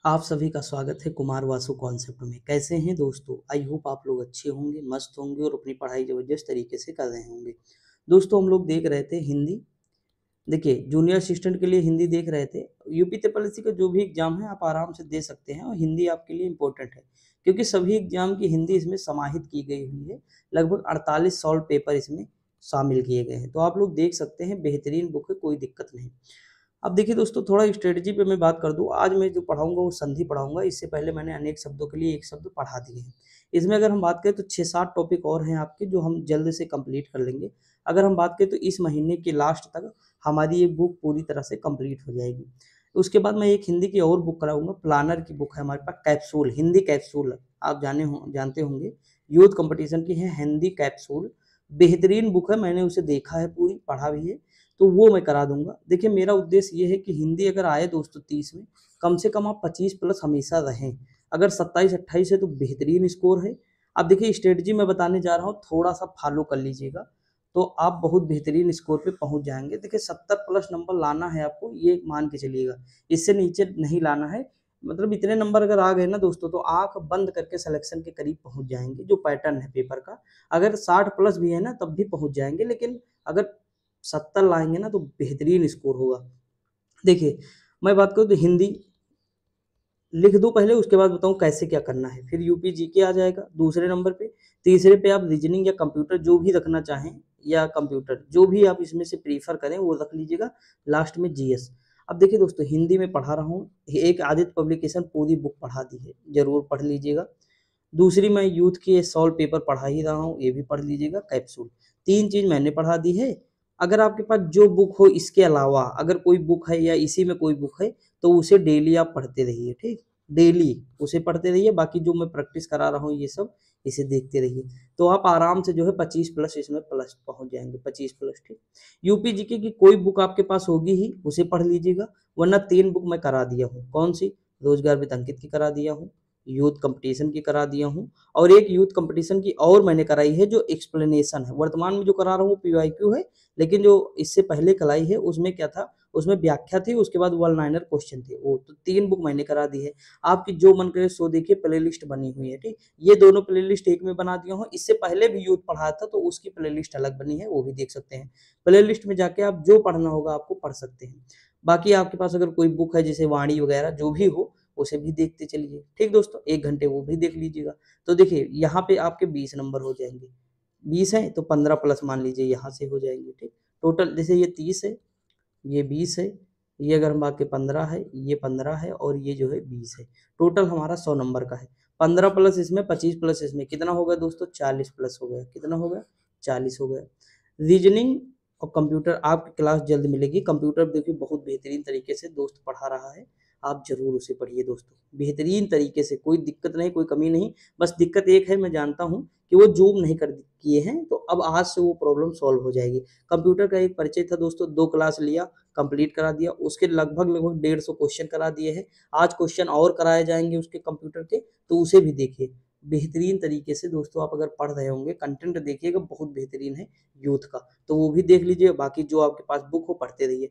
आप सभी का स्वागत है कुमार वासु कॉन्सेप्ट में। कैसे हैं दोस्तों? आई होप आप लोग अच्छे होंगे, मस्त होंगे और अपनी पढ़ाई ज़बरदस्त तरीके से कर रहे होंगे। दोस्तों हम लोग देख रहे थे हिंदी। देखिए जूनियर असिस्टेंट के लिए हिंदी देख रहे थे। यूपी ट्रिपल का जो भी एग्जाम है आप आराम से दे सकते हैं और हिंदी आपके लिए इम्पोर्टेंट है क्योंकि सभी एग्जाम की हिंदी इसमें समाहित की गई हुई है। लगभग 48 सॉल्व पेपर इसमें शामिल किए गए हैं, तो आप लोग देख सकते हैं। बेहतरीन बुक है, कोई दिक्कत नहीं। अब देखिए दोस्तों, थोड़ा स्ट्रेटजी पे मैं बात कर दूँ। आज मैं जो पढ़ाऊँगा वो संधि पढ़ाऊँगा। इससे पहले मैंने अनेक शब्दों के लिए एक शब्द पढ़ा दिए हैं। इसमें अगर हम बात करें तो 6-7 टॉपिक और हैं आपके जो हम जल्द से कंप्लीट कर लेंगे। अगर हम बात करें तो इस महीने के लास्ट तक हमारी ये बुक पूरी तरह से कंप्लीट हो जाएगी। उसके बाद मैं एक हिंदी की और बुक कराऊँगा। प्लानर की बुक है हमारे पास, कैप्सूल, हिंदी कैप्सूल आप जानते होंगे। यूथ कंपटीशन की है हिंदी कैप्सूल। बेहतरीन बुक है, मैंने उसे देखा है, पूरी पढ़ा भी है, तो वो मैं करा दूंगा। देखिए मेरा उद्देश्य ये है कि हिंदी अगर आए दोस्तों 30 में, कम से कम आप 25 प्लस हमेशा रहें। अगर 27-28 है तो बेहतरीन स्कोर है। अब देखिए स्ट्रेटजी मैं बताने जा रहा हूँ, थोड़ा सा फॉलो कर लीजिएगा तो आप बहुत बेहतरीन स्कोर पे पहुंच जाएंगे। देखिए 70 प्लस नंबर लाना है आपको, ये मान के चलिएगा। इससे नीचे नहीं लाना है। मतलब इतने नंबर अगर आ गए ना दोस्तों तो आंख बंद करके सिलेक्शन के करीब पहुंच जाएंगे। जो पैटर्न है पेपर का, अगर 60 प्लस भी है ना तब भी पहुंच जाएंगे, लेकिन अगर 70 लाएंगे ना तो बेहतरीन स्कोर होगा। देखिए मैं बात करूँ तो हिंदी लिख दूं पहले, उसके बाद बताऊं कैसे क्या करना है। फिर यूपी जीके आ जाएगा दूसरे नंबर पे। तीसरे पे आप रीजनिंग या कंप्यूटर जो भी रखना चाहें, या कंप्यूटर जो भी आप इसमें से प्रीफर करें वो रख लीजिएगा। लास्ट में जीएस। अब देखिए दोस्तों, हिंदी में पढ़ा रहा हूँ, एक आदित्य पब्लिकेशन पूरी बुक पढ़ा दी है, जरूर पढ़ लीजिएगा। दूसरी मैं यूथ के सॉल्व पेपर पढ़ा ही रहा हूँ, ये भी पढ़ लीजिएगा। कैप्सूल, 3 चीज मैंने पढ़ा दी है। अगर आपके पास जो बुक हो इसके अलावा अगर कोई बुक है या इसी में कोई बुक है तो उसे डेली आप पढ़ते रहिए, ठीक। डेली उसे पढ़ते रहिए। बाकी जो मैं प्रैक्टिस करा रहा हूँ ये सब इसे देखते रहिए, तो आप आराम से जो है 25 प्लस इसमें प्लस पहुंच जाएंगे, 25 प्लस, ठीक। यूपी जीके की कोई बुक आपके पास होगी ही, उसे पढ़ लीजिएगा। वरना 3 बुक मैं करा दिया हूँ। कौन सी? रोजगार विद अंकित की करा दिया हूँ, यूथ कंपटीशन की करा दिया हूँ, और एक यूथ कंपटीशन की और मैंने कराई है जो एक्सप्लेनेशन है। वर्तमान में जो करा रहा हूँ पीवाईक्यू है, लेकिन जो इससे पहले कराई है उसमें क्या था, उसमें व्याख्या थी, उसके बाद वन लाइनर क्वेश्चन थे। वो तो 3 बुक मैंने करा दी है। आपकी जो मन करे सो देखिए, प्लेलिस्ट बनी हुई है, ठीक। ये दोनों प्लेलिस्ट एक में बना दिया हूँ। इससे पहले भी यूथ पढ़ाया था तो उसकी प्लेलिस्ट अलग बनी है, वो भी देख सकते हैं। प्लेलिस्ट में जाके आप जो पढ़ना होगा आपको पढ़ सकते हैं। बाकी आपके पास अगर कोई बुक है जैसे वाणी वगैरह जो भी हो उसे भी देखते चलिए, ठीक दोस्तों। 1 घंटे वो भी देख लीजिएगा। तो देखिए यहाँ पे आपके 20 नंबर हो जाएंगे। 20 है तो 15 प्लस मान लीजिए यहाँ से हो जाएंगे, ठीक। टोटल जैसे ये 30 है, ये 20 है, ये अगर हम बात के 15 है, ये 15 है, और ये जो है 20 है। टोटल हमारा 100 नंबर का है। 15 प्लस इसमें, 25 प्लस इसमें, कितना होगा दोस्तों? 40 प्लस हो गया। कितना हो गया? 40 हो गया। रीजनिंग और कंप्यूटर आपकी क्लास जल्द मिलेगी। कंप्यूटर देखिए बहुत बेहतरीन तरीके से दोस्त पढ़ा रहा है, आप जरूर उसे पढ़िए दोस्तों, बेहतरीन तरीके से। कोई दिक्कत नहीं, कोई कमी नहीं। बस दिक्कत एक है, मैं जानता हूँ कि वो जूम नहीं कर किए हैं, तो अब आज से वो प्रॉब्लम सॉल्व हो जाएगी। कंप्यूटर का एक परिचय था दोस्तों, 2 क्लास लिया, कंप्लीट करा दिया। उसके लगभग लगभग 150 क्वेश्चन करा दिए हैं। आज क्वेश्चन और कराए जाएंगे उसके कंप्यूटर के, तो उसे भी देखिए बेहतरीन तरीके से दोस्तों। आप अगर पढ़ रहे होंगे, कंटेंट देखिएगा, बहुत बेहतरीन है यूथ का, तो वो भी देख लीजिए। बाकी जो आपके पास बुक हो पढ़ते रहिए।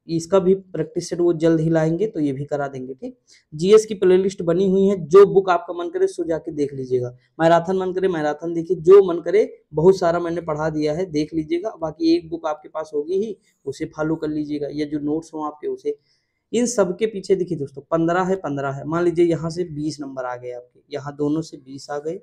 इसका भी प्रैक्टिस सेट वो जल्द ही लाएंगे, तो ये भी करा देंगे, ठीक। जीएस की प्लेलिस्ट बनी हुई है, जो बुक आपका मन करे सो जाके देख लीजिएगा। मैराथन मन करे मैराथन देखिए, जो मन करे, बहुत सारा मैंने पढ़ा दिया है, देख लीजिएगा। बाकी एक बुक आपके पास होगी ही, उसे फॉलो कर लीजिएगा, या जो नोट्स हो आपके उसे। इन सब के पीछे देखिए दोस्तों 15 है, 15 है, मान लीजिए यहाँ से 20 नंबर आ गए आपके, यहाँ दोनों से 20 आ गए।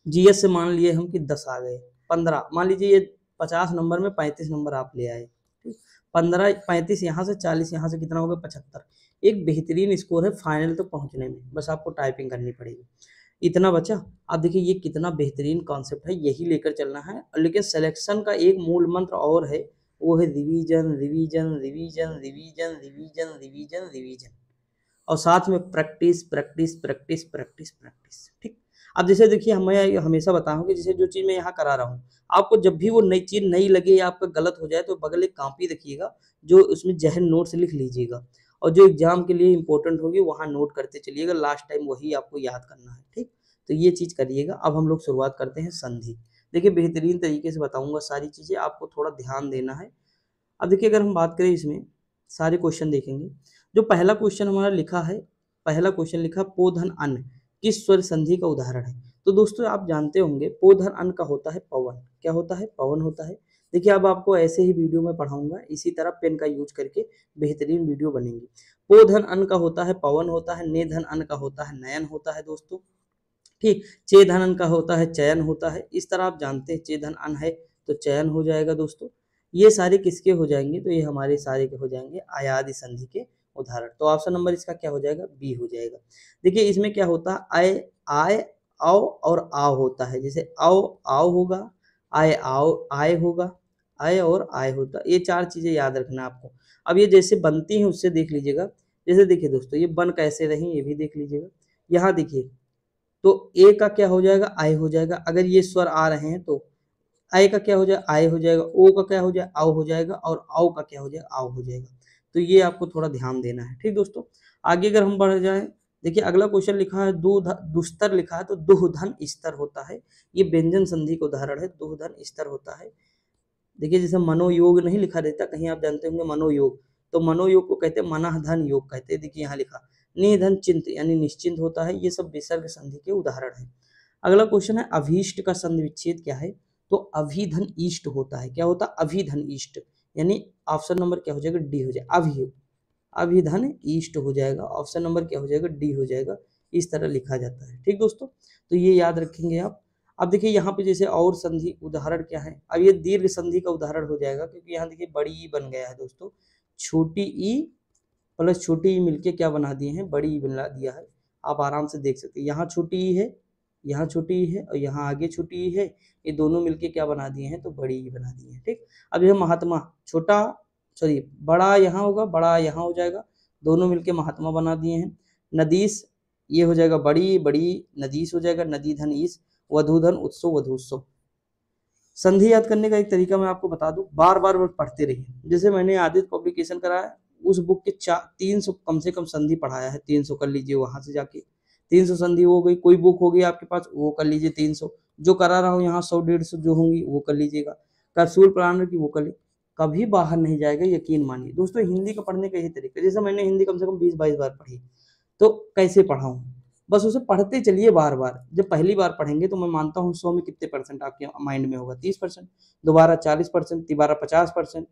जीएस से मान लिए हम कि 10 आ गए। 15 मान लीजिए, ये 50 नंबर में 35 नंबर आप ले आए, ठीक। 15 35 यहाँ से, 40 यहाँ से, कितना होगा? 75। एक बेहतरीन स्कोर है फाइनल तक पहुंचने में, बस आपको टाइपिंग करनी पड़ेगी। इतना बचा। अब देखिए ये कितना बेहतरीन कॉन्सेप्ट है, यही लेकर चलना है। लेकिन सिलेक्शन का एक मूल मंत्र और है, वो है revision, revision, revision, revision, revision, revision, revision, और साथ में practice, practice, practice, practice, practice, ठीक। अब जैसे देखिए, मैं हमेशा बताऊं कि जैसे जो चीज़ मैं यहाँ करा रहा हूँ, आपको जब भी वो नई चीज़ नहीं लगे या आपका गलत हो जाए तो बगल एक कॉपी रखिएगा, जो उसमें जहन नोट्स लिख लीजिएगा, और जो एग्जाम के लिए इंपॉर्टेंट होगी वहाँ नोट करते चलिएगा। लास्ट टाइम वही आपको याद करना है, ठीक। तो ये चीज़ करिएगा। अब हम लोग शुरुआत करते हैं संधि। देखिए बेहतरीन तरीके से बताऊंगा सारी चीज़ें, आपको थोड़ा ध्यान देना है। अब देखिए अगर हम बात करें इसमें, सारे क्वेश्चन देखेंगे। जो पहला क्वेश्चन हमारा लिखा है, पहला क्वेश्चन लिखा पोधन अन्न किस स्वर संधि का उदाहरण है। तो दोस्तों आप जानते होंगे पोधन अन्न का होता है पवन। क्या होता है? पवन होता है। देखिए अब आपको ऐसे ही वीडियो में पढ़ाऊंगा, इसी तरह पेन का यूज करके बेहतरीन वीडियो बनेंगी। पोधन अन्न का होता है पवन होता है, नेधन अन्न का होता है नयन होता है दोस्तों, ठीक। चेधन अन्न का होता है चयन होता है। इस तरह आप जानते हैं चेधन अन्न है तो चयन हो जाएगा दोस्तों। ये सारे किसके हो जाएंगे? तो ये हमारे सारे के हो जाएंगे आयादी संधि के उदाहरण। तो ऑप्शन नंबर इसका क्या हो जाएगा? बी हो जाएगा। देखिए इसमें क्या होता है, आय आय आओ और आओ होता है। जैसे आओ आओ होगा, आय आओ आय होगा, आय और आय होता। ये चार चीजें याद रखना आपको। अब ये जैसे बनती हैं उससे देख लीजिएगा। जैसे देखिए दोस्तों ये बन कैसे रही ये भी देख लीजिएगा। यहाँ देखिए तो ए का क्या हो जाएगा? आय हो जाएगा। अगर ये स्वर आ रहे हैं तो आय का क्या हो जाएगा? आय हो जाएगा। ओ का क्या हो जाएगा? आओ हो जाएगा। और आओ का क्या हो जाएगा? आओ हो जाएगा। तो ये आपको थोड़ा ध्यान देना है, ठीक दोस्तों। आगे अगर हम बढ़ जाएं, देखिए अगला क्वेश्चन लिखा है दुस्तर लिखा है तो दुहधन स्तर होता है। ये व्यंजन संधि का उदाहरण है, दुहधन स्तर होता है। देखिए जैसे मनोयोग नहीं लिखा रहता, कहीं आप जानते होंगे मनोयोग, तो मनोयोग को कहते हैं मनः धन योग कहते हैं। देखिए यहाँ लिखा निधन चिंत यानी निश्चिंत होता है। ये सब विसर्ग संधि के उदाहरण है। अगला क्वेश्चन है अभीष्ट का संधि विच्छेद क्या है? तो अभिधन ईष्ट होता है। क्या होता है? अभिधन ईष्ट, यानी ऑप्शन नंबर क्या हो जाएगा? डी हो जाएगा। अभिधन ईष्ट हो जाएगा। ऑप्शन नंबर क्या हो जाएगा? डी हो जाएगा। इस तरह लिखा जाता है, ठीक दोस्तों। तो ये याद रखेंगे आप। अब देखिए यहाँ पे जैसे और संधि उदाहरण क्या है, अब ये दीर्घ संधि का उदाहरण हो जाएगा, क्योंकि यहाँ देखिए बड़ी ई बन गया है दोस्तों। छोटी ई प्लस छोटी ई मिलके क्या बना दिए हैं? बड़ी ई बना दिया है। आप आराम से देख सकते हैं, यहाँ छोटी ई है, यहाँ छोटी ई है और यहाँ आगे छोटी ई है। ये दोनों मिलके क्या बना दिए हैं? तो बड़ी ई बना दिए हैं, ठीक। अब यह महात्मा छोटा सॉरी बड़ा यहाँ होगा, बड़ा यहाँ हो जाएगा, दोनों मिलके महात्मा बना दिए हैं। नदीस ये हो जाएगा बड़ी बड़ी नदीस हो जाएगा, नदी धन ईस, वधूधन उत्सव वधूत्सव। संधि याद करने का एक तरीका मैं आपको बता दूं, बार बार पढ़ते रहिए। जैसे मैंने आदित्य पब्लिकेशन कराया, उस बुक के 300 कम से कम संधि पढ़ाया है। 300 कर लीजिए वहां से जाके, 300 संधि हो गई। कोई बुक होगी आपके पास वो कर लीजिए 300, जो करा रहा हूँ यहाँ 100-150 जो होंगी वो कर लीजिएगा। कैप्सूल प्लानर की वो कर ली, कभी बाहर नहीं जाएगा, यकीन मानिए दोस्तों। हिंदी का पढ़ने का यही तरीका, जैसे मैंने हिंदी कम से कम 20-22 बार पढ़ी, तो कैसे पढ़ाऊँ? बस उसे पढ़ते चलिए बार बार। जब पहली बार पढ़ेंगे तो मैं मानता हूँ 100 में कितने परसेंट आपके माइंड में होगा? 30%। दोबारा 40%, तिबारा 50%,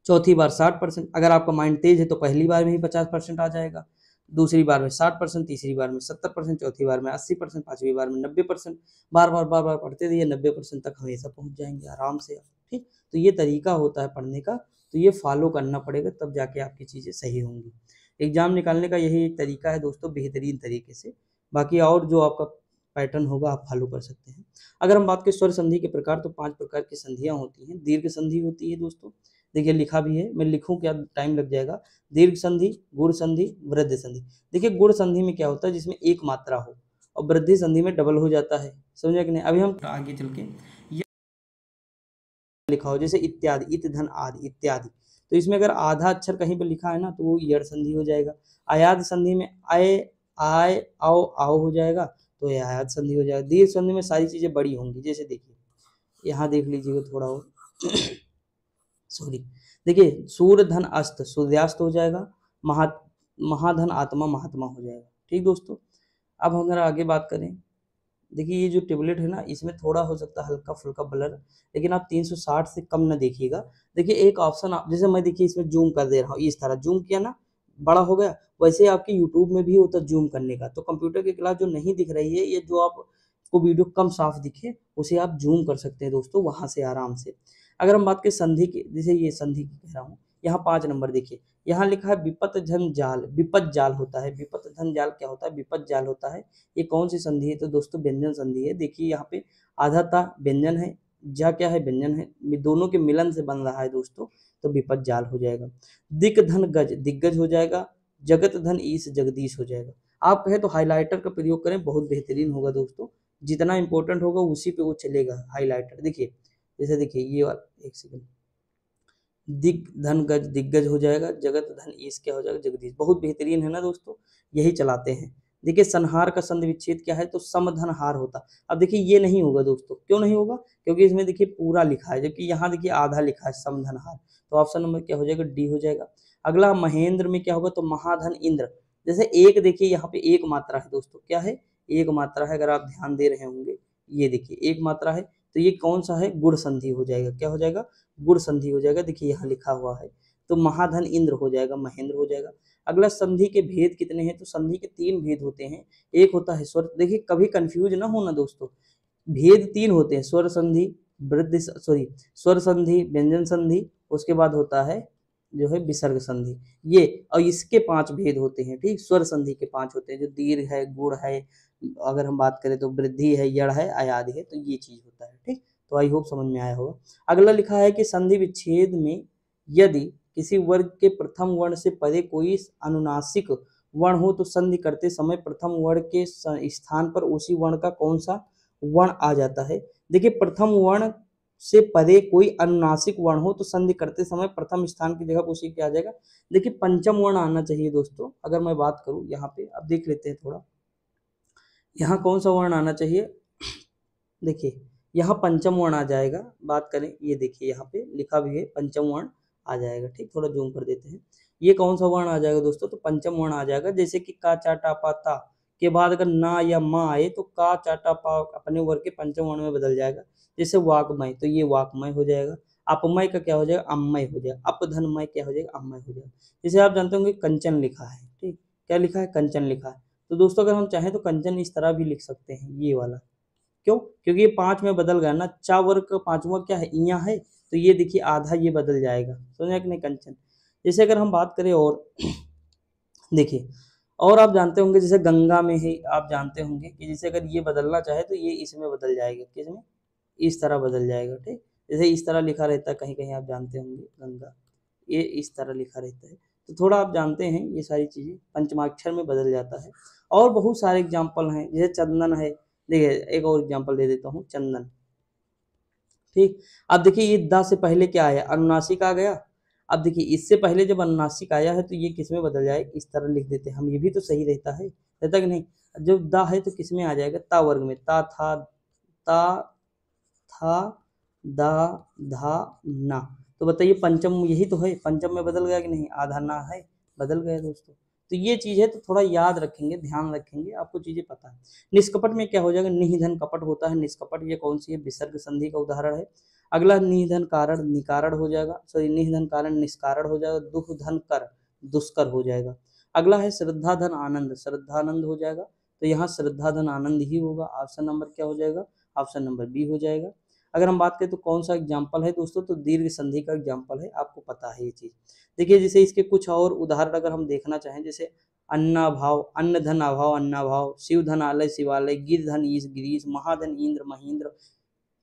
चौथी बार 60%। अगर आपका माइंड तेज है तो पहली बार में ही 50% आ जाएगा, दूसरी बार में 60%, तीसरी बार में 70%, चौथी बार में 80%, पांचवी बार में 90%। बार बार पढ़ते रहिए, 90% तक हमेशा पहुंच जाएंगे आराम से, ठीक। तो ये तरीका होता है पढ़ने का, तो ये फॉलो करना पड़ेगा, तब जाके आपकी चीज़ें सही होंगी। एग्जाम निकालने का यही एक तरीका है दोस्तों, बेहतरीन तरीके से। बाकी और जो आपका पैटर्न होगा आप फॉलो कर सकते हैं। अगर हम बात करें स्वर संधि के प्रकार, तो 5 प्रकार की संधियां होती हैं। दीर्घ संधि होती है दोस्तों, देखिए लिखा भी है, मैं लिखूं क्या टाइम लग जाएगा। दीर्घ संधि, गुण संधि, वृद्धि संधि। देखिए गुण संधि में क्या होता है? जिसमें एक मात्रा हो, और वृद्धि संधि में डबल हो जाता है, समझे कि नहीं? अभी हम आगे चल के लिखा हो जैसे इत्यादि, इत धन आदि इत्यादि, तो इसमें अगर आधा अक्षर कहीं पर लिखा है ना तो वो यड़ संधि हो जाएगा। आयाद संधि में आय आय आओ आओ हो जाएगा, तो ये आयाद संधि हो जाएगा। दीर्घ संधि में सारी चीजें बड़ी होंगी। जैसे देखिए यहाँ देख लीजिएगा थोड़ा और सॉरी, देखिए सूर्य धन अस्त सूर्यास्त हो जाएगा, महाधन आत्मा महात्मा हो जाएगा, ठीक दोस्तों। अब अगर आगे बात करें, देखिए ये जो टेबलेट है ना, इसमें थोड़ा हो सकता है हल्का फुल्का ब्लर, लेकिन आप 360 से कम ना देखिएगा। देखिए एक ऑप्शन आप जैसे मैं देखिए इसमें जूम कर दे रहा हूँ, इस तरह जूम किया ना, बड़ा हो गया। वैसे आपके यूट्यूब में भी होता है जूम करने का, तो कंप्यूटर की क्लास जो नहीं दिख रही है, ये जो आपको वीडियो कम साफ दिखे उसे आप जूम कर सकते हैं दोस्तों, वहां से आराम से। अगर हम बात करें संधि की, जैसे ये संधि की कह रहा हूँ, यहाँ 5 नंबर देखिए, यहाँ लिखा है विपत धन जाल, विपत जाल होता है। विपत धन जाल क्या होता है? विपत जाल होता है। ये कौन सी संधि है? तो दोस्तों व्यंजन संधि है। देखिए यहाँ पे आधा ता व्यंजन है, जा क्या है? व्यंजन है, दोनों के मिलन से बन रहा है दोस्तों, तो विपत जाल हो जाएगा। दिक धन गज दिग्गज हो जाएगा, जगत धन ईश जगदीश हो जाएगा। आप कहें तो हाईलाइटर का प्रयोग करें, बहुत बेहतरीन होगा दोस्तों। जितना इंपॉर्टेंट होगा उसी पे वो चलेगा हाईलाइटर। देखिए जैसे देखिए ये वाला, एक सेकंड, दिग धन गज दिग्गज हो जाएगा, जगत धन ईश क्या हो जाएगा? जगदीश। बहुत बेहतरीन है ना दोस्तों, यही चलाते हैं। देखिए संहार का संधि विच्छेद क्या है? तो समधनहार होता। अब देखिए ये नहीं होगा दोस्तों, क्यों नहीं होगा? क्योंकि इसमें देखिए पूरा लिखा है, जबकि यहाँ देखिए आधा लिखा है समधनहार, तो ऑप्शन नंबर क्या हो जाएगा? डी हो जाएगा। अगला महेंद्र में क्या होगा? तो महाधन इंद्र, जैसे एक देखिए यहाँ पे एक मात्रा है दोस्तों, क्या है, एक मात्रा है, अगर आप ध्यान दे रहे होंगे, ये देखिए एक मात्रा है, तो ये कौन सा है, गुण संधि हो जाएगा, क्या हो जाएगा, गुण संधि हो जाएगा, देखिए यहाँ लिखा हुआ है, तो महाधन इंद्र हो जाएगा, महेंद्र हो जाएगा। अगला संधि के भेद कितने हैं, तो संधि के 3 भेद होते हैं, एक होता है स्वर, देखिए कभी कंफ्यूज ना होना दोस्तों, भेद 3 होते हैं, स्वर संधि, वृद्धि सॉरी स्वर संधि, व्यंजन संधि, उसके बाद होता है जो है विसर्ग संधि, ये, और इसके 5 भेद होते हैं, ठीक, स्वर संधि के 5 होते हैं, जो दीर्घ है, गुण है, अगर हम बात करें तो वृद्धि है, यड़ है, अयादि है, तो ये चीज होता है, ठीक। तो आई होप समझ में आया होगा। अगला लिखा है कि संधि विच्छेद में यदि किसी वर्ग के प्रथम वर्ण से परे कोई अनुनासिक वर्ण हो तो संधि करते समय प्रथम वर्ण के स्थान पर उसी वर्ण का कौन सा वर्ण आ जाता है। देखिए प्रथम वर्ण से परे कोई अनुनासिक वर्ण हो तो संधि करते समय प्रथम स्थान की जगह उसी क्या आ जाएगा, देखिए पंचम वर्ण आना चाहिए दोस्तों। अगर मैं बात करूं यहाँ पे, अब देख लेते हैं थोड़ा, यहाँ कौन सा वर्ण आना चाहिए, देखिए यहाँ पंचम वर्ण आ जाएगा, बात करें ये देखिए यहाँ पे लिखा भी है पंचम वर्ण आ जाएगा, ठीक, थोड़ा जूम कर देते हैं, ये कौन सा वर्ण आ जाएगा दोस्तों, तो पंचम वर्ण आ जाएगा। जैसे कि का चा टा पा ता के बाद अगर ना या मा आए तो का चा टा पा अपने वर्ग के पंचम वर्ण में बदल जाएगा। जैसे वाग्मय, तो ये वाक्मय हो जाएगा, अपमय का क्या हो जाएगा, अम्मय हो जाएगा, अपधनमय क्या हो जाएगा, अम्मय हो जाएगा। जैसे आप जानते होंगे कंचन लिखा है, ठीक, क्या लिखा है, कंचन लिखा है, तो दोस्तों अगर हम चाहें तो कंचन इस तरह भी लिख सकते हैं, ये वाला, क्यों, क्योंकि ये 5 में बदल गया ना, चा वर्ग का 5वां क्या है, इया है, तो ये देखिए आधा ये बदल जाएगा, समझा कि नहीं, कंचन। जैसे अगर हम बात करें और देखिए, और आप जानते होंगे जैसे गंगा में ही आप जानते होंगे कि जैसे अगर ये बदलना चाहे तो ये इसमें बदल जाएगा, किसमें, इस तरह बदल जाएगा, ठीक। जैसे इस तरह लिखा रहता है, कहीं कहीं आप जानते होंगे गंगा, ये इस तरह लिखा रहता है, तो थोड़ा आप जानते हैं ये सारी चीजें पंचमाक्षर में बदल जाता है। और बहुत सारे एग्जाम्पल हैं, जैसे चंदन है, देखिए एक और एग्जाम्पल दे देता हूँ, चंदन, ठीक। अब देखिए ये दा से पहले क्या आया, अनुनासिक आ गया। अब देखिए इससे पहले जब अनुनासिक आया है तो ये किस में बदल जाए, इस तरह लिख देते हैं हम, ये भी तो सही रहता कि नहीं। जब दा है तो किस में आ जाएगा, ता वर्ग में, ता था, ता था, दा, धा, ना, तो बताइए पंचम यही तो है, पंचम में बदल गया कि नहीं, आधा ना है, बदल गया दोस्तों। तो ये चीज है, तो थोड़ा याद रखेंगे, ध्यान रखेंगे, आपको चीजें पता है। निष्कपट में क्या हो जाएगा, निधन कपट होता है, निष्कपट ये कौन सी है, विसर्ग संधि का उदाहरण है। अगला निधन कारण निकारण हो जाएगा, सॉरी निधन कारण निष्कारण हो जाएगा, दुख धन कर दुष्कर हो जाएगा। अगला है श्रद्धा धन आनंद, श्रद्धानंद हो जाएगा, तो यहाँ श्रद्धा धन आनंद ही होगा, ऑप्शन नंबर क्या हो जाएगा, ऑप्शन नंबर बी हो जाएगा। अगर हम बात करें तो कौन सा एग्जाम्पल है दोस्तों, तो दीर्घ संधि का एग्जाम्पल है, आपको पता है ये चीज। देखिए जैसे इसके कुछ और उदाहरण अगर हम देखना चाहें, जैसे अन्नाभाव, अन्न धन अभाव, अन्नाभाव, शिव धन आलय शिवालय, गिर धन ईश गिरीश, महाधन इंद्र महेंद्र,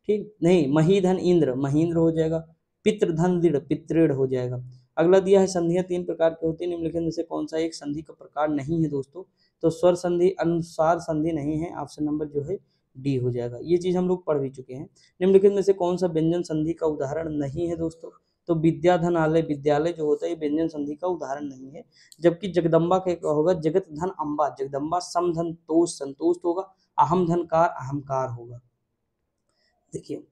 ठीक, नहीं महीधन इंद्र महेंद्र हो जाएगा, पितृधन दृढ़ पितृढ़ हो जाएगा। अगला दिया है संधियां 3 प्रकार की होती है, निम्नलिखित में से कौन सा एक संधि का प्रकार नहीं है दोस्तों, तो स्वर संधि अनुसार संधि नहीं है, ऑप्शन नंबर जो है डी हो जाएगा, ये चीज हम लोग पढ़ भी चुके हैं। निम्नलिखित में से कौन सा व्यंजन संधि का उदाहरण नहीं है दोस्तों, तो विद्याधन आलय विद्यालय जो होता है ये व्यंजन संधि का उदाहरण नहीं है। जबकि जगदम्बा का क्या होगा, जगत धन अम्बा, जगदम्बा समधन तोष संतोष होगा, अहम धन कार अहंकार होगा, देखिए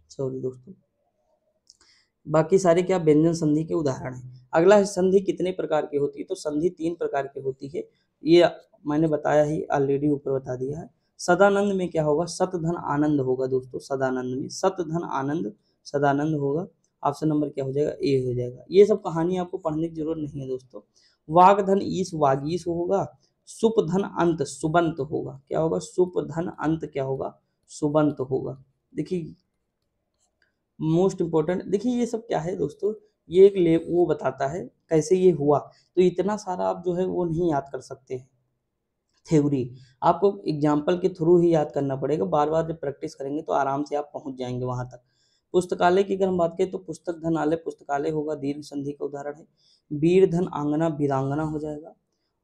सॉरी दोस्तों, बाकी सारे क्या व्यंजन संधि के उदाहरण हैं। अगला है संधि कितने प्रकार की होती है, तो संधि 3 प्रकार की होती है, ये मैंने बताया ही ऑलरेडी, ऊपर बता दिया है। सदानंद में क्या होगा, सत धन आनंद होगा दोस्तों, सदानंद में सत धन आनंद सदानंद होगा, ऑप्शन नंबर क्या हो जाएगा, ए हो जाएगा। ये सब कहानी आपको पढ़ने की जरूरत नहीं है दोस्तों। वाग धन ईश वागीश होगा, सुप धन अंत सुबंत होगा, क्या होगा, सुप धन अंत क्या होगा, सुबंत होगा। देखिए मोस्ट इंपॉर्टेंट, देखिए ये सब क्या है दोस्तों, ये एक वो बताता है कैसे ये हुआ, तो इतना सारा आप जो है वो नहीं याद कर सकते हैं थ्योरी, आपको एग्जाम्पल के थ्रू ही याद करना पड़ेगा, बार बार जब प्रैक्टिस करेंगे तो आराम से आप पहुंच जाएंगे वहां तक। पुस्तकालय की अगर हम बात करें तो पुस्तक धनालय पुस्तकालय होगा, दीर्घ संधि का उदाहरण है। वीर धन आंगना वीरांगना हो जाएगा,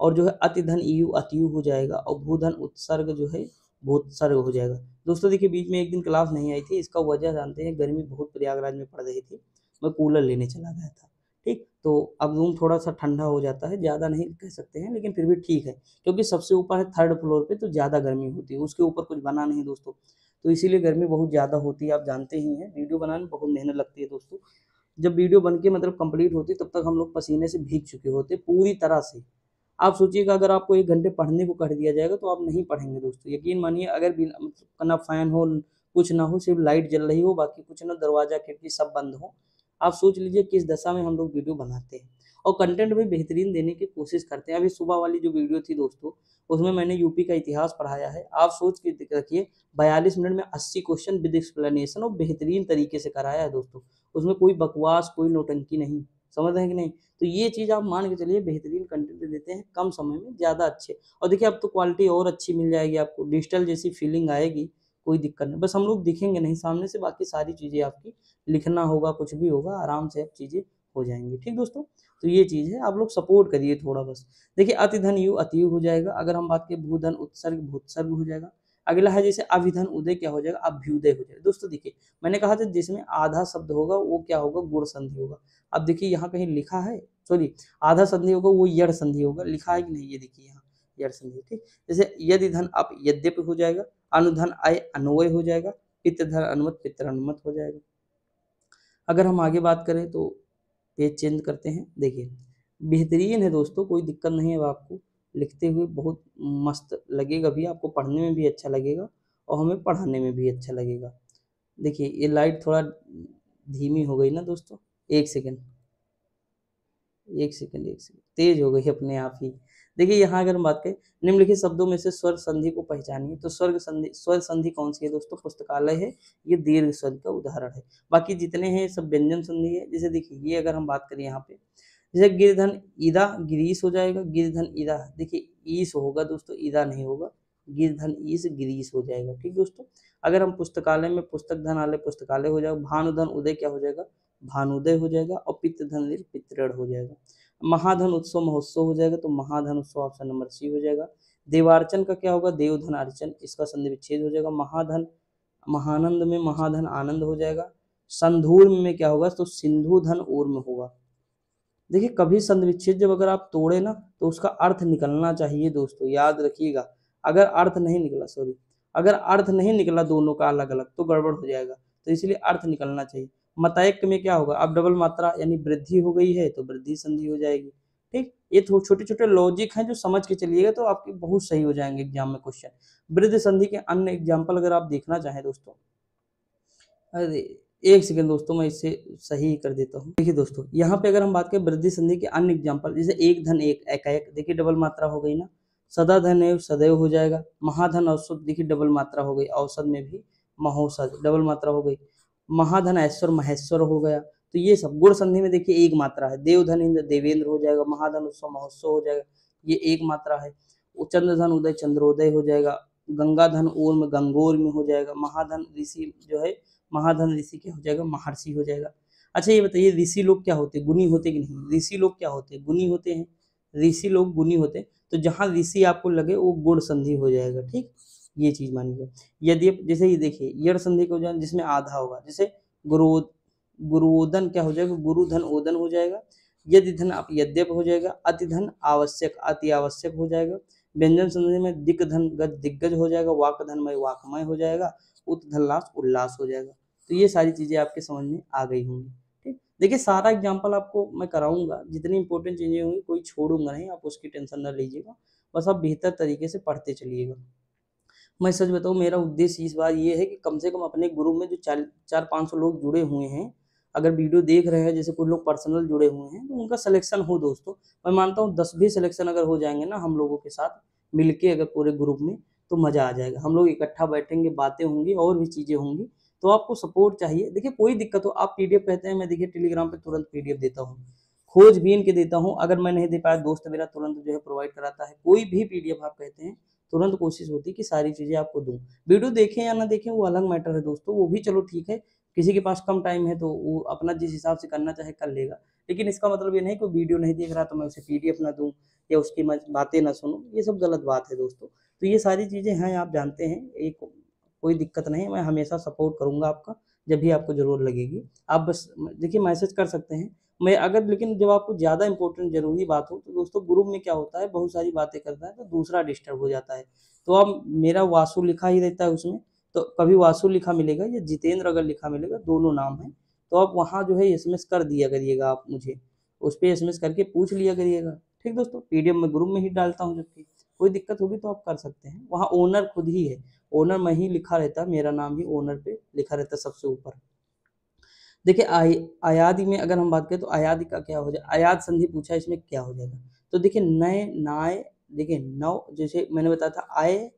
और जो है अति धन ईयु अतियु हो जाएगा, और भूधन उत्सर्ग जो है भूतसर्ग हो जाएगा। दोस्तों देखिए बीच में एक दिन क्लास नहीं आई थी, इसका वजह जानते हैं, गर्मी बहुत प्रयागराज में पड़ रही थी, मैं कूलर लेने चला गया था, ठीक। तो अब रूम थोड़ा सा ठंडा हो जाता है, ज़्यादा नहीं कह सकते हैं लेकिन फिर भी ठीक है, क्योंकि सबसे ऊपर है 3rd फ्लोर पे, तो ज़्यादा गर्मी होती है, उसके ऊपर कुछ बना नहीं दोस्तों, तो इसीलिए गर्मी बहुत ज़्यादा होती है, आप जानते ही हैं। वीडियो बनाने में बहुत मेहनत लगती है दोस्तों, जब वीडियो बन के मतलब कंप्लीट होती है तब तक हम लोग पसीने से भीग चुके होते पूरी तरह से। आप सोचिएगा अगर आपको 1 घंटे पढ़ने को कह दिया जाएगा तो आप नहीं पढ़ेंगे दोस्तों। यकीन मानिए अगर बिना मतलब ना फैन हो, कुछ ना हो, सिर्फ लाइट जल रही हो, बाकी कुछ ना, दरवाज़ा खिड़की सब बंद हो, आप सोच लीजिए किस दशा में हम लोग वीडियो बनाते हैं और कंटेंट भी बेहतरीन देने की कोशिश करते हैं। अभी सुबह वाली जो वीडियो थी दोस्तों, उसमें मैंने यूपी का इतिहास पढ़ाया है। आप सोच के रखिए 42 मिनट में 80 क्वेश्चन विद एक्सप्लेनेशन और बेहतरीन तरीके से कराया है दोस्तों। उसमें कोई बकवास, कोई नौटंकी नहीं, समझ रहे हैं कि नहीं? तो ये चीज़ आप मान के चलिए बेहतरीन कंटेंट देते हैं, कम समय में ज़्यादा अच्छे। और देखिए अब तो क्वालिटी और अच्छी मिल जाएगी आपको, डिजिटल जैसी फीलिंग आएगी, कोई दिक्कत नहीं। बस हम लोग दिखेंगे नहीं सामने से, बाकी सारी चीज़ें आपकी लिखना होगा, कुछ भी होगा, आराम से अब चीज़ें हो जाएँगी। ठीक दोस्तों? तो ये चीज़ है, आप लोग सपोर्ट करिए थोड़ा बस। देखिए अति धन यु अति हो जाएगा, अगर हम बात करें भूधन उत्सर्ग भूत्सर्ग हो जाएगा। अगला है जैसे अभिधन उदय क्या हो जाएगा, अभ्युदय हो जाएगा। दोस्तों देखिए मैंने कहा था जिसमें आधा शब्द होगा वो क्या होगा, गुण संधि होगा। अब देखिए यहाँ कहीं लिखा है, सॉरी आधा संधि होगा वो यड़ संधि होगा, लिखा है कि नहीं, ये देखिए यहाँ यड़ संधि। ठीक, जैसे यदि धन अप यद्यपि हो जाएगा, अनुधन अय अन्वय हो जाएगा, पितृ धन अनुमत पितृ अनुमत हो जाएगा। अगर हम आगे बात करें तो पेज चेंज करते हैं। देखिए बेहतरीन है दोस्तों, कोई दिक्कत नहीं है, अब आपको लिखते हुए बहुत मस्त लगेगा भी, आपको पढ़ने में भी अच्छा लगेगा और हमें पढ़ाने में भी अच्छा लगेगा। देखिए ये लाइट थोड़ा धीमी हो गई ना दोस्तों, एक सेकंड, एक सेकंड, एक सेकंड, तेज हो गई अपने आप ही। देखिए यहाँ अगर हम बात करें निम्नलिखित शब्दों में से स्वर संधि को पहचानिए, तो स्वर संधि कौन सी है दोस्तों, पुस्तकालय है, ये दीर्घ स्वर का उदाहरण है। बाकी जितने हैं सब व्यंजन संधि है। जैसे देखिए ये अगर हम बात करें यहाँ पे, जैसे गिरधन ईदा गिरीश हो जाएगा, गिरधन ईदा, देखिए ईश होगा दोस्तों, ईदा नहीं होगा, गिरधन ईश गिरीश हो जाएगा। ठीक दोस्तों, अगर हम पुस्तकालय में पुस्तक धन आलय पुस्तकालय हो जाएगा, भानुधन उदय क्या हो जाएगा, भानुदय हो जाएगा, और पितृधन पितृण हो जाएगा। महाधन उत्सव महोत्सव हो जाएगा, तो महाधन उत्सव ऑप्शन नंबर सी हो जाएगा। देवार्चन का क्या होगा, देवधन अर्चन, इसका संधि विच्छेद हो जाएगा। महाधन महानंद में महाधन आनंद हो जाएगा। संधूर्म में क्या होगा, तो सिंधु धन ऊर्म होगा। देखिए कभी संधि विच्छेद जब अगर आप तोड़े ना तो उसका अर्थ निकलना चाहिए दोस्तों, याद रखिएगा। अगर अर्थ नहीं निकला, सॉरी, अगर अर्थ नहीं निकला दोनों का अलग अलग तो गड़बड़ हो जाएगा, तो इसलिए अर्थ निकलना चाहिए। मतैक्य में क्या होगा, अब डबल मात्रा यानी वृद्धि हो गई है तो वृद्धि संधि हो जाएगी। ठीक, ये छोटे छोटे लॉजिक हैं जो समझ के चलिएगा तो आपके बहुत सही हो जाएंगे एग्जाम में क्वेश्चन। वृद्धि संधि के अन्य एग्जाम्पल अगर आप देखना चाहें दोस्तों, अरे एक सेकंड दोस्तों मैं इसे सही कर देता हूँ। देखिए दोस्तों यहाँ पे अगर हम बात करें वृद्धि संधि के अन्य एग्जाम्पल, जैसे एक धन एक एक, देखिए डबल मात्रा हो गई ना, सदा धन एव सदैव हो जाएगा। महाधन औसत, देखिए डबल मात्रा हो गई, औसत में भी महोसद डबल मात्रा हो गई। महाधन ऐश्वर महेश्वर हो गया। तो ये सब गुण संधि में देखिए एक मात्रा है, देवधन इंद्र देवेंद्र हो जाएगा, महाधन उत्सव महोत्सव हो जाएगा, ये एक मात्रा है। चंद्रधन उदय चंद्रोदय हो जाएगा, गंगाधन ऊर्म गंगोर में हो जाएगा। महाधन ऋषि जो है, महाधन ऋषि क्या हो जाएगा, महर्षि हो जाएगा। अच्छा ये बताइए ऋषि लोग क्या होते हैं, गुणी होते कि नहीं, ऋषि लोग क्या होते हैं, गुणी होते हैं, ऋषि लोग गुणी होते हैं। तो जहां ऋषि आपको लगे वो गुण संधि हो जाएगा। ठीक, ये चीज मानिएगा। यदि जैसे ये देखिए यड़ संधि को जान जिसमें आधा होगा, जैसे गुरु गुरुओदन क्या हो जाएगा, गुरुधन ओदन हो जाएगा। यदि धन आप यद्यप हो जाएगा। अति धन आवश्यक अति आवश्यक हो जाएगा। व्यंजन संधि में दिक धन गज दिग्गज हो जाएगा, वाक धनमय वाकमय हो जाएगा, उत धनलास उल्लास हो जाएगा। तो ये सारी चीजें आपके समझ में आ गई होंगी। ठीक, देखिए सारा एग्जाम्पल आपको मैं कराऊंगा, जितनी इंपॉर्टेंट चीजें होंगी कोई छोड़ूंगा नहीं, आप उसकी टेंशन न लीजिएगा, बस आप बेहतर तरीके से पढ़ते चलिएगा। मैं सच बताऊं मेरा उद्देश्य इस बार ये है कि कम से कम अपने ग्रुप में जो 400-500 लोग जुड़े हुए हैं, अगर वीडियो देख रहे हैं, जैसे कुछ लोग पर्सनल जुड़े हुए हैं, तो उनका सिलेक्शन हो दोस्तों। मैं मानता हूँ 10 भी सिलेक्शन अगर हो जाएंगे ना हम लोगों के साथ मिलके, अगर पूरे ग्रुप में, तो मजा आ जाएगा। हम लोग इकट्ठा बैठेंगे, बातें होंगी और भी चीजें होंगी। तो आपको सपोर्ट चाहिए। देखिए कोई दिक्कत हो, आप पीडीएफ कहते हैं, मैं देखिए टेलीग्राम पे तुरंत पीडीएफ देता हूँ, खोजबीन के देता हूँ। अगर मैं नहीं दे पाया, दोस्त मेरा तुरंत जो है प्रोवाइड कराता है। कोई भी पीडीएफ आप कहते हैं, तुरंत कोशिश होती है कि सारी चीजें आपको दूं। वीडियो देखें या ना देखें वो अलग मैटर है दोस्तों, वो भी चलो ठीक है, किसी के पास कम टाइम है तो वो अपना जिस हिसाब से करना चाहे कर लेगा। लेकिन इसका मतलब ये नहीं कि वीडियो नहीं देख रहा तो मैं उसे पीडीएफ ना दूं या उसकी मैं बातें ना सुनूं, ये सब गलत बात है दोस्तों। तो ये सारी चीजें हैं, आप जानते हैं, एक कोई दिक्कत नहीं, मैं हमेशा सपोर्ट करूंगा आपका, जब भी आपको जरूरत लगेगी। आप बस देखिए मैसेज कर सकते हैं, मैं अगर, लेकिन जब आपको ज़्यादा इंपॉर्टेंट जरूरी बात हो तो दोस्तों ग्रुप में क्या होता है, बहुत सारी बातें करता है तो दूसरा डिस्टर्ब हो जाता है। तो अब मेरा वासु लिखा ही रहता है उसमें, तो कभी वासु लिखा मिलेगा या जितेंद्र अगर लिखा मिलेगा, दोनों नाम है, तो आप वहाँ जो है एसएमएस कर दिया करिएगा, आप मुझे उस पर एसएमएस करके पूछ लिया करिएगा। ठीक दोस्तों, पीडीएफ में ग्रुप में ही डालता हूँ, जबकि कोई दिक्कत होगी तो आप कर सकते हैं। वहाँ ओनर खुद ही है, ओनर में ही लिखा रहता है, मेरा नाम ही ओनर पे लिखा रहता है सबसे ऊपर। देखिए अयादि में अगर हम बात करें तो अयादि का क्या हो जाए, अयाद संधि पूछा, इसमें क्या हो जाएगा। तो देखिए नए नाय, देखिए नव, जैसे मैंने बताया था आय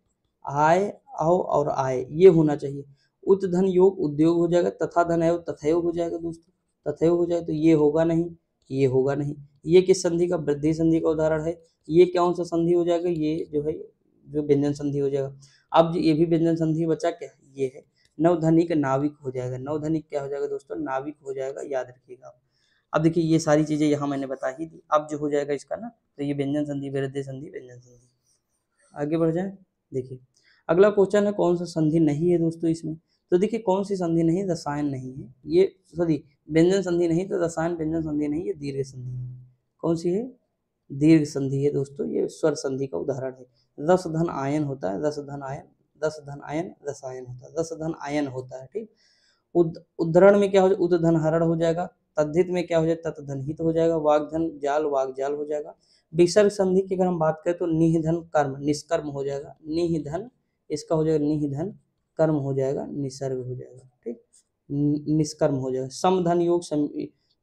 आय आओ और आय, ये होना चाहिए। उत धन योग उद्योग हो जाएगा, तथा धन एव तथैव हो जाएगा दोस्तों, तथैव हो जाए तो ये होगा नहीं, ये होगा नहीं। ये किस संधि का, वृद्धि संधि का उदाहरण है। ये कौन सा संधि हो जाएगा, ये जो है जो व्यंजन संधि हो जाएगा। अब ये भी व्यंजन संधि बचा क्या, ये है नवधनिक नाविक हो जाएगा। नवधनिक क्या हो जाएगा दोस्तों, नाविक हो जाएगा, याद रखिएगा। अब देखिए ये सारी चीजें यहाँ मैंने बता ही दी। अब जो हो जाएगा इसका ना, तो ये व्यंजन संधि, वृद्धि संधि, व्यंजन संधि। आगे बढ़ जाए, देखिए अगला क्वेश्चन है कौन सा संधि नहीं है दोस्तों इसमें। तो देखिए कौन सी संधि नहीं, रसायन नहीं है, ये सॉरी व्यंजन संधि नहीं, तो रसायन व्यंजन संधि नहीं, ये दीर्घ संधि है। कौन सी है, दीर्घ संधि है दोस्तों, ये स्वर संधि का उदाहरण है। रस धन आयन होता है, रस धन आयन, रस धन आयन रसायन होता है, रस धन आयन होता है, ठीक। उद्धरण में क्या हो जाएगा, उद धन हरण हो जाएगा। तद्धित में क्या हो जाएगा, तत् धन हित हो जाएगा। वाग्धन जाल, वाग जाल हो जाएगा। विसर्ग संधि की अगर हम बात करें तो निधन कर्म, निष्कर्म हो जाएगा। निधन, इसका हो जाएगा निधन, कर्म हो जाएगा, निसर्ग हो जाएगा, ठीक, निष्कर्म हो जाएगा। समधन योग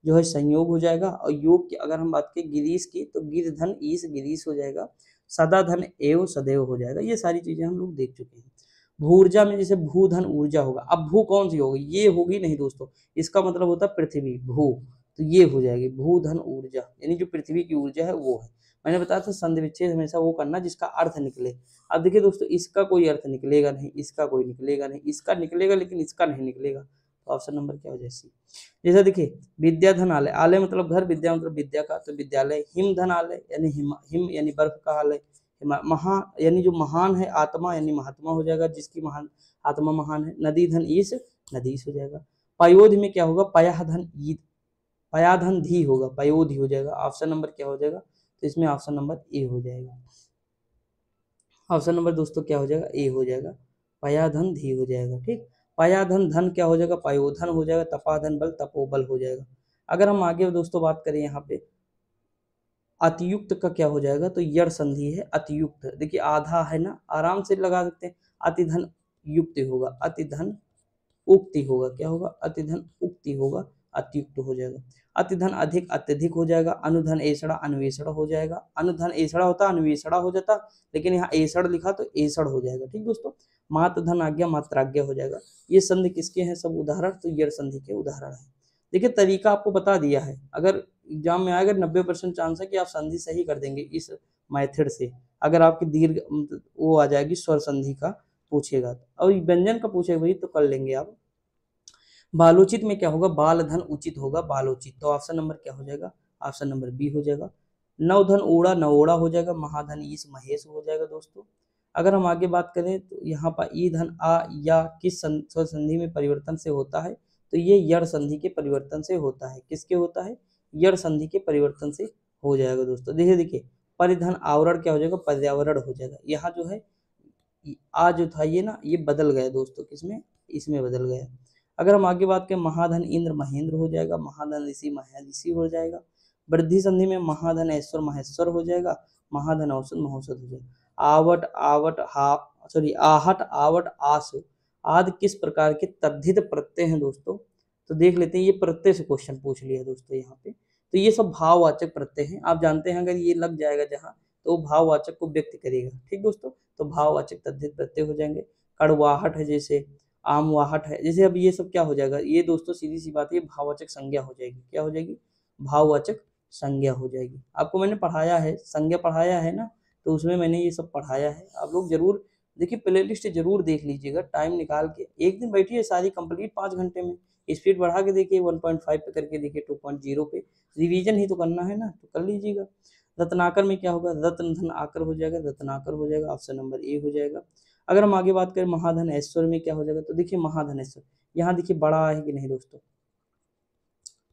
जो है संयोग हो जाएगा। और योग की अगर हम बात करें गिरीश की, तो गिर धन ईश, गिरीश हो जाएगा। सदा धन एव, सदैव हो जाएगा। ये सारी चीजें हम लोग देख चुके हैं। भूर्जा में जैसे भू धन ऊर्जा होगा। अब भू कौन सी होगी, ये होगी नहीं दोस्तों, इसका मतलब होता है पृथ्वी, भू, तो ये हो जाएगी भू धन ऊर्जा, यानी जो पृथ्वी की ऊर्जा है वो है। मैंने बताया था संधि विच्छेद हमेशा वो करना जिसका अर्थ निकले। अब देखिए दोस्तों, इसका कोई अर्थ निकलेगा नहीं, इसका कोई निकलेगा नहीं, इसका निकलेगा लेकिन इसका नहीं निकलेगा। तो ऑप्शन नंबर क्या हो जाए, सी। जैसे देखिए विद्याधन आलय, आलय मतलब घर, विद्या मतलब विद्या का, तो विद्यालय। हिम धन आलय यानी हिम यानी बर्फ का आलय। महा यानी जो महान है, आत्मा यानी महात्मा हो जाएगा, जिसकी महान आत्मा महान है। नदी धन ईश, नदीश हो जाएगा। पयोध में क्या होगा, पयाधन ईद, पयाधन धी होगा, पयोधि हो जाएगा। ऑप्शन नंबर क्या हो जाएगा, तो इसमें ऑप्शन नंबर ए हो जाएगा। ऑप्शन नंबर दोस्तों क्या हो जाएगा, ए हो जाएगा, पयाधन धी हो जाएगा, ठीक। पयाधन धन क्या हो जाएगा, पयोधन हो जाएगा। तपाधन बल, तपोबल हो जाएगा। अगर हम आगे दोस्तों बात करें यहाँ पे अतियुक्त का क्या हो जाएगा, तो यड़ संधि है अतियुक्त। देखिए आधा है ना, आराम से लगा सकते हैं। अतिधन युक्ति होगा, अतिधन उक्ति होगा, क्या होगा, अतिधन उक्ति होगा, अतियुक्त हो जाएगा। अतिधन अधिक, अत्यधिक हो जाएगा। अनुधन एसड़ा, अन्वेषण हो जाएगा। अनुधन एसड़ा होता, अन्वेषणा हो जाता, लेकिन यहाँ एसड़ लिखा तो एसड़ हो जाएगा, ठीक दोस्तों। मात धन आज्ञा, मात्राज्ञा हो जाएगा। ये संधि किसके हैं सब उदाहरण, तो यड़ संधि के उदाहरण है। देखिए तरीका आपको बता दिया है, अगर एग्जाम में आएगा 90% चांस है कि आप संधि सही कर देंगे इस मेथड से। अगर आपकी दीर्घ वो आ जाएगी स्वर संधि का पूछेगा, और व्यंजन का पूछेगा भाई तो कर लेंगे आप। बालोचित में क्या होगा, बाल धन उचित होगा, बालोचित, तो ऑप्शन नंबर क्या हो जाएगा, ऑप्शन नंबर बी हो जाएगा। नवधन ओड़ा, नवोड़ा हो जाएगा। महाधन ईश, महेश हो जाएगा दोस्तों। अगर हम आगे बात करें तो यहाँ पर ई धन आ या किस स्वर संधि में परिवर्तन से होता है, तो ये यड़ संधि के परिवर्तन से होता है। किसके होता है, यड़ संधि के परिवर्तन से हो जाएगा दोस्तों। देखिए देखिए परिधन आवरण क्या हो जाएगा, पर्यावरण हो जाएगा। यहाँ जो है आ जो था ये ना, ये बदल गया दोस्तों, किसमें, इसमें बदल गया। अगर हम आगे बात करें महाधन इंद्र महेंद्र हो जाएगा। महाधन ऋषि महर्षि हो जाएगा। वृद्धि संधि में महाधन ऐश्वर महेश्वर हो जाएगा। महाधन औसत महोसत हो जाएगा। आवट आवट हा सॉरी आहट आवट आस आदि किस प्रकार के तद्धित प्रत्यय हैं दोस्तों, तो देख लेते हैं। ये प्रत्यय से क्वेश्चन पूछ लिया दोस्तों यहाँ पे, तो ये सब भाववाचक प्रत्यय हैं। आप जानते हैं अगर ये लग जाएगा जहाँ, तो भाववाचक को व्यक्त करेगा, ठीक दोस्तों, तो भाववाचक तद्धित प्रत्यय हो जाएंगे। कड़वाहट है जैसे, आमवाहट है जैसे, अब ये सब क्या हो जाएगा, ये दोस्तों सीधी सी बात है, भाववाचक संज्ञा हो जाएगी। क्या हो जाएगी, भाववाचक संज्ञा हो जाएगी। आपको मैंने पढ़ाया है, संज्ञा पढ़ाया है ना, तो उसमें मैंने ये सब पढ़ाया है। आप लोग जरूर देखिए, प्ले लिस्ट जरूर देख लीजिएगा, टाइम निकाल के एक दिन बैठिए, सारी कंप्लीट 5 घंटे में। स्पीड बढ़ा के देखिए, 1.5 पे करके देखिए, 2.0 पे। रिवीजन ही तो करना है ना, तो कर लीजिएगा। रत्नाकर में क्या होगा, रत्न धन आकर हो जाएगा, रत्नाकर हो जाएगा, ऑप्शन नंबर ए हो जाएगा। अगर हम आगे बात करें महाधन ऐश्वर्य में क्या हो जाएगा, तो देखिए महाधन ऐश्वर्य, यहाँ देखिए बड़ा है कि नहीं दोस्तों,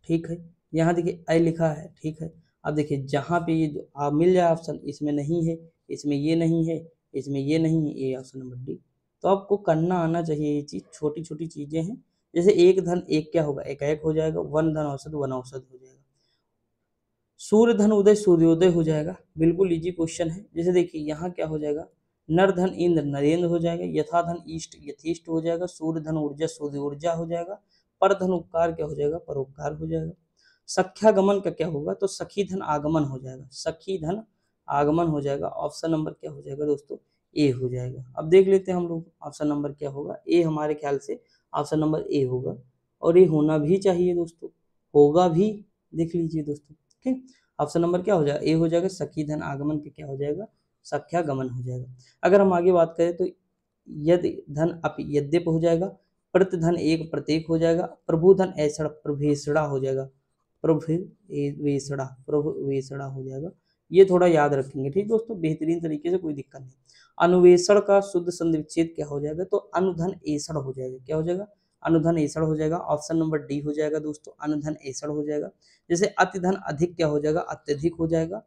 ठीक है, यहाँ देखिए आई लिखा है, ठीक है। अब देखिए जहाँ पे ये आप मिल जाए ऑप्शन, इसमें नहीं है, इसमें ये नहीं है, इसमें ये नहीं है, ये ऑप्शन नंबर डी। तो आपको करना आना चाहिए ये चीज, छोटी छोटी चीजें हैं। जैसे एक धन एक क्या होगा, एक एक हो जाएगा। वन धन औसत वन औसत हो जाएगा। सूर्य धन उदय सूर्योदय हो जाएगा, बिल्कुल इजी क्वेश्चन है। जैसे देखिए यहाँ क्या हो जाएगा, नर धन इंद्र नरेंद्र हो जाएगा, यथा धन ईष्ट यथेष्ट हो जाएगा, सूर्य धन ऊर्जा सूर्य ऊर्जा हो जाएगा, पर धन उपकार क्या हो जाएगा, परोपकार हो जाएगा। सख्यागमन का क्या होगा, तो सखी धन आगमन हो जाएगा, सखी धन आगमन हो जाएगा। ऑप्शन नंबर क्या हो जाएगा दोस्तों, ए हो जाएगा। अब देख लेते हैं हम लोग ऑप्शन नंबर क्या होगा, ए हमारे ख्याल से ऑप्शन नंबर ए होगा, और ये होना भी चाहिए दोस्तों, होगा भी, देख लीजिए दोस्तों। ठीक, ऑप्शन नंबर क्या हो जाएगा, ए हो जाएगा। सखी धन आगमन के क्या हो जाएगा, सख्यागमन हो जाएगा। अगर हम आगे बात करें तो यद धन अप यद्यप हो जाएगा, प्रतिधन एक प्रत्येक हो जाएगा, प्रभु धन ऐसड़ प्रभेसड़ा हो जाएगा, प्रभुवेसड़ा हो जाएगा। ये थोड़ा याद रखेंगे, ठीक दोस्तों, बेहतरीन तरीके से, कोई दिक्कत नहीं। अनुवेषण का शुद्ध संधि विच्छेद क्या हो जाएगा, तो अनुधन एसड़ हो जाएगा, क्या हो जाएगा, अनुधन एसड़ हो जाएगा। ऑप्शन नंबर डी हो जाएगा दोस्तों, अनुधन एसड़ हो जाएगा। जैसे अतिधन अधिक क्या हो जाएगा, अत्यधिक हो जाएगा।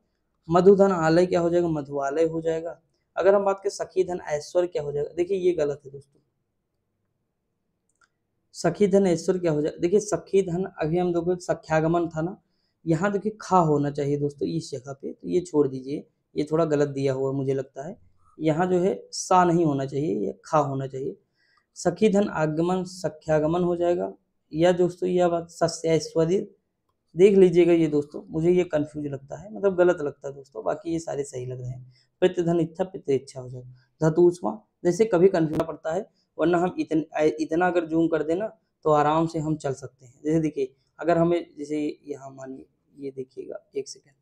मधुधन आलय क्या हो जाएगा, मधुआलय हो जाएगा। अगर हम बात करें सखी धन ऐश्वर्य क्या हो जाएगा, देखिए ये गलत है दोस्तों, सखी धन ऐश्वर्य क्या हो जाएगा, देखिए सखी धन अभी हम देखो सख्यागमन था ना, यहाँ देखिए खा होना चाहिए दोस्तों इस जगह पे, तो ये छोड़ दीजिए, ये थोड़ा गलत दिया हुआ मुझे लगता है। यहाँ जो है सा नहीं होना चाहिए, ये खा होना चाहिए। सखी धन आगमन सख्यागमन हो जाएगा, या दोस्तों यह बात सस्यैश्वर्य, देख लीजिएगा ये दोस्तों, मुझे ये कंफ्यूज लगता है, मतलब गलत लगता है दोस्तों, बाकी ये सारे सही लग रहे हैं। पितृधन इच्छा पितृ इच्छा हो जाएगा। धतूष्मा, जैसे कभी कंफ्यूज पड़ता है, वरना हम इतना अगर जूम कर देना तो आराम से हम चल सकते हैं। जैसे देखिए अगर हमें, जैसे यहाँ मानिए, ये देखिएगा एक सेकेंड,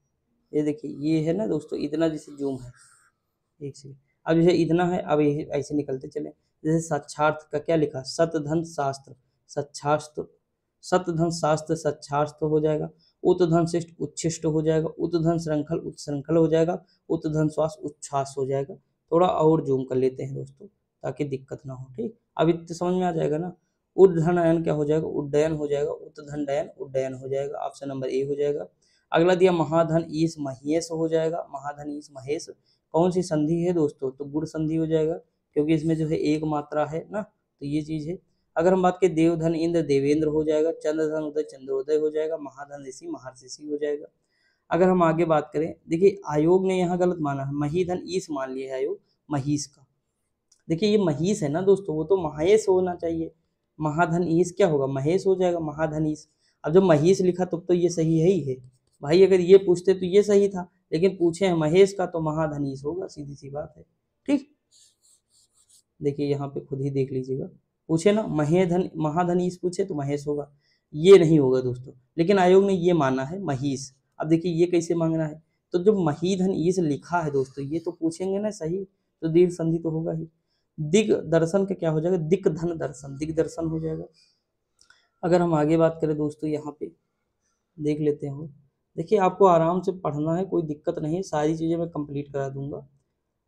ये देखिए ये है ना दोस्तों, इतना जैसे जूम है, एक सेकेंड, अब जैसे इतना है, अब ऐसे निकलते चले। जैसे साक्षार्थ का क्या लिखा, सतधन शास्त्र सच्छास्त्र, सतधन शास्त्र सच्छास्त्र हो जाएगा। उत्धन शिष्ट उच्छिष्ट हो जाएगा, उत्धन श्रृंखल उत्श्रृंखल हो जाएगा, उत्धन श्वास उच्छ्वास हो जाएगा। थोड़ा और जूम कर लेते हैं दोस्तों ताकि दिक्कत ना हो, ठीक, अब इतना समझ में आ जाएगा ना। उद्धनयन क्या हो जाएगा, उड्डयन हो जाएगा, उत्धन डयन उड्डयन हो जाएगा, ऑप्शन नंबर ए हो जाएगा। अगला दिया महाधन ईस महेश हो जाएगा, महाधन ईस महेश, कौन सी संधि है दोस्तों, तो गुण संधि हो जाएगा, क्योंकि इसमें जो है एक मात्रा है ना, तो ये चीज है। अगर हम बात करें देवधन इंद्र देवेंद्र हो जाएगा, चंद्रधन उदय चंद्रोदय हो जाएगा, महाधन ऋषि महर्षि हो जाएगा। अगर हम आगे बात करें, देखिए आयोग ने यहाँ गलत माना है, महीधन ईस मान लिया है आयोग महीस का, देखिए ये महीस है ना दोस्तों, वो तो महेश होना चाहिए, महाधन ईस क्या होगा, महेश हो जाएगा, महाधन ईस। अब जब महीस लिखा तब तो ये सही है ही है भाई, अगर ये पूछते तो ये सही था, लेकिन पूछे हैं महेश का तो महाधन ईस होगा, सीधी सी बात है। ठीक, देखिए यहाँ पे खुद ही देख लीजिएगा, पूछे ना महेधन महाधनीश पूछे तो महेश होगा, ये नहीं होगा दोस्तों, लेकिन आयोग ने ये माना है महीश। अब देखिए ये कैसे मांगना है, तो जब महीधन ईस लिखा है दोस्तों, ये तो पूछेंगे ना सही, तो दीर्घ संधि तो होगा ही। दिग दर्शन का क्या हो जाएगा, दिक धन दर्शन, दिग दर्शन हो जाएगा। अगर हम आगे बात करें दोस्तों, यहाँ पे देख लेते हैं, देखिए आपको आराम से पढ़ना है, कोई दिक्कत नहीं है, सारी चीज़ें मैं कंप्लीट करा दूंगा।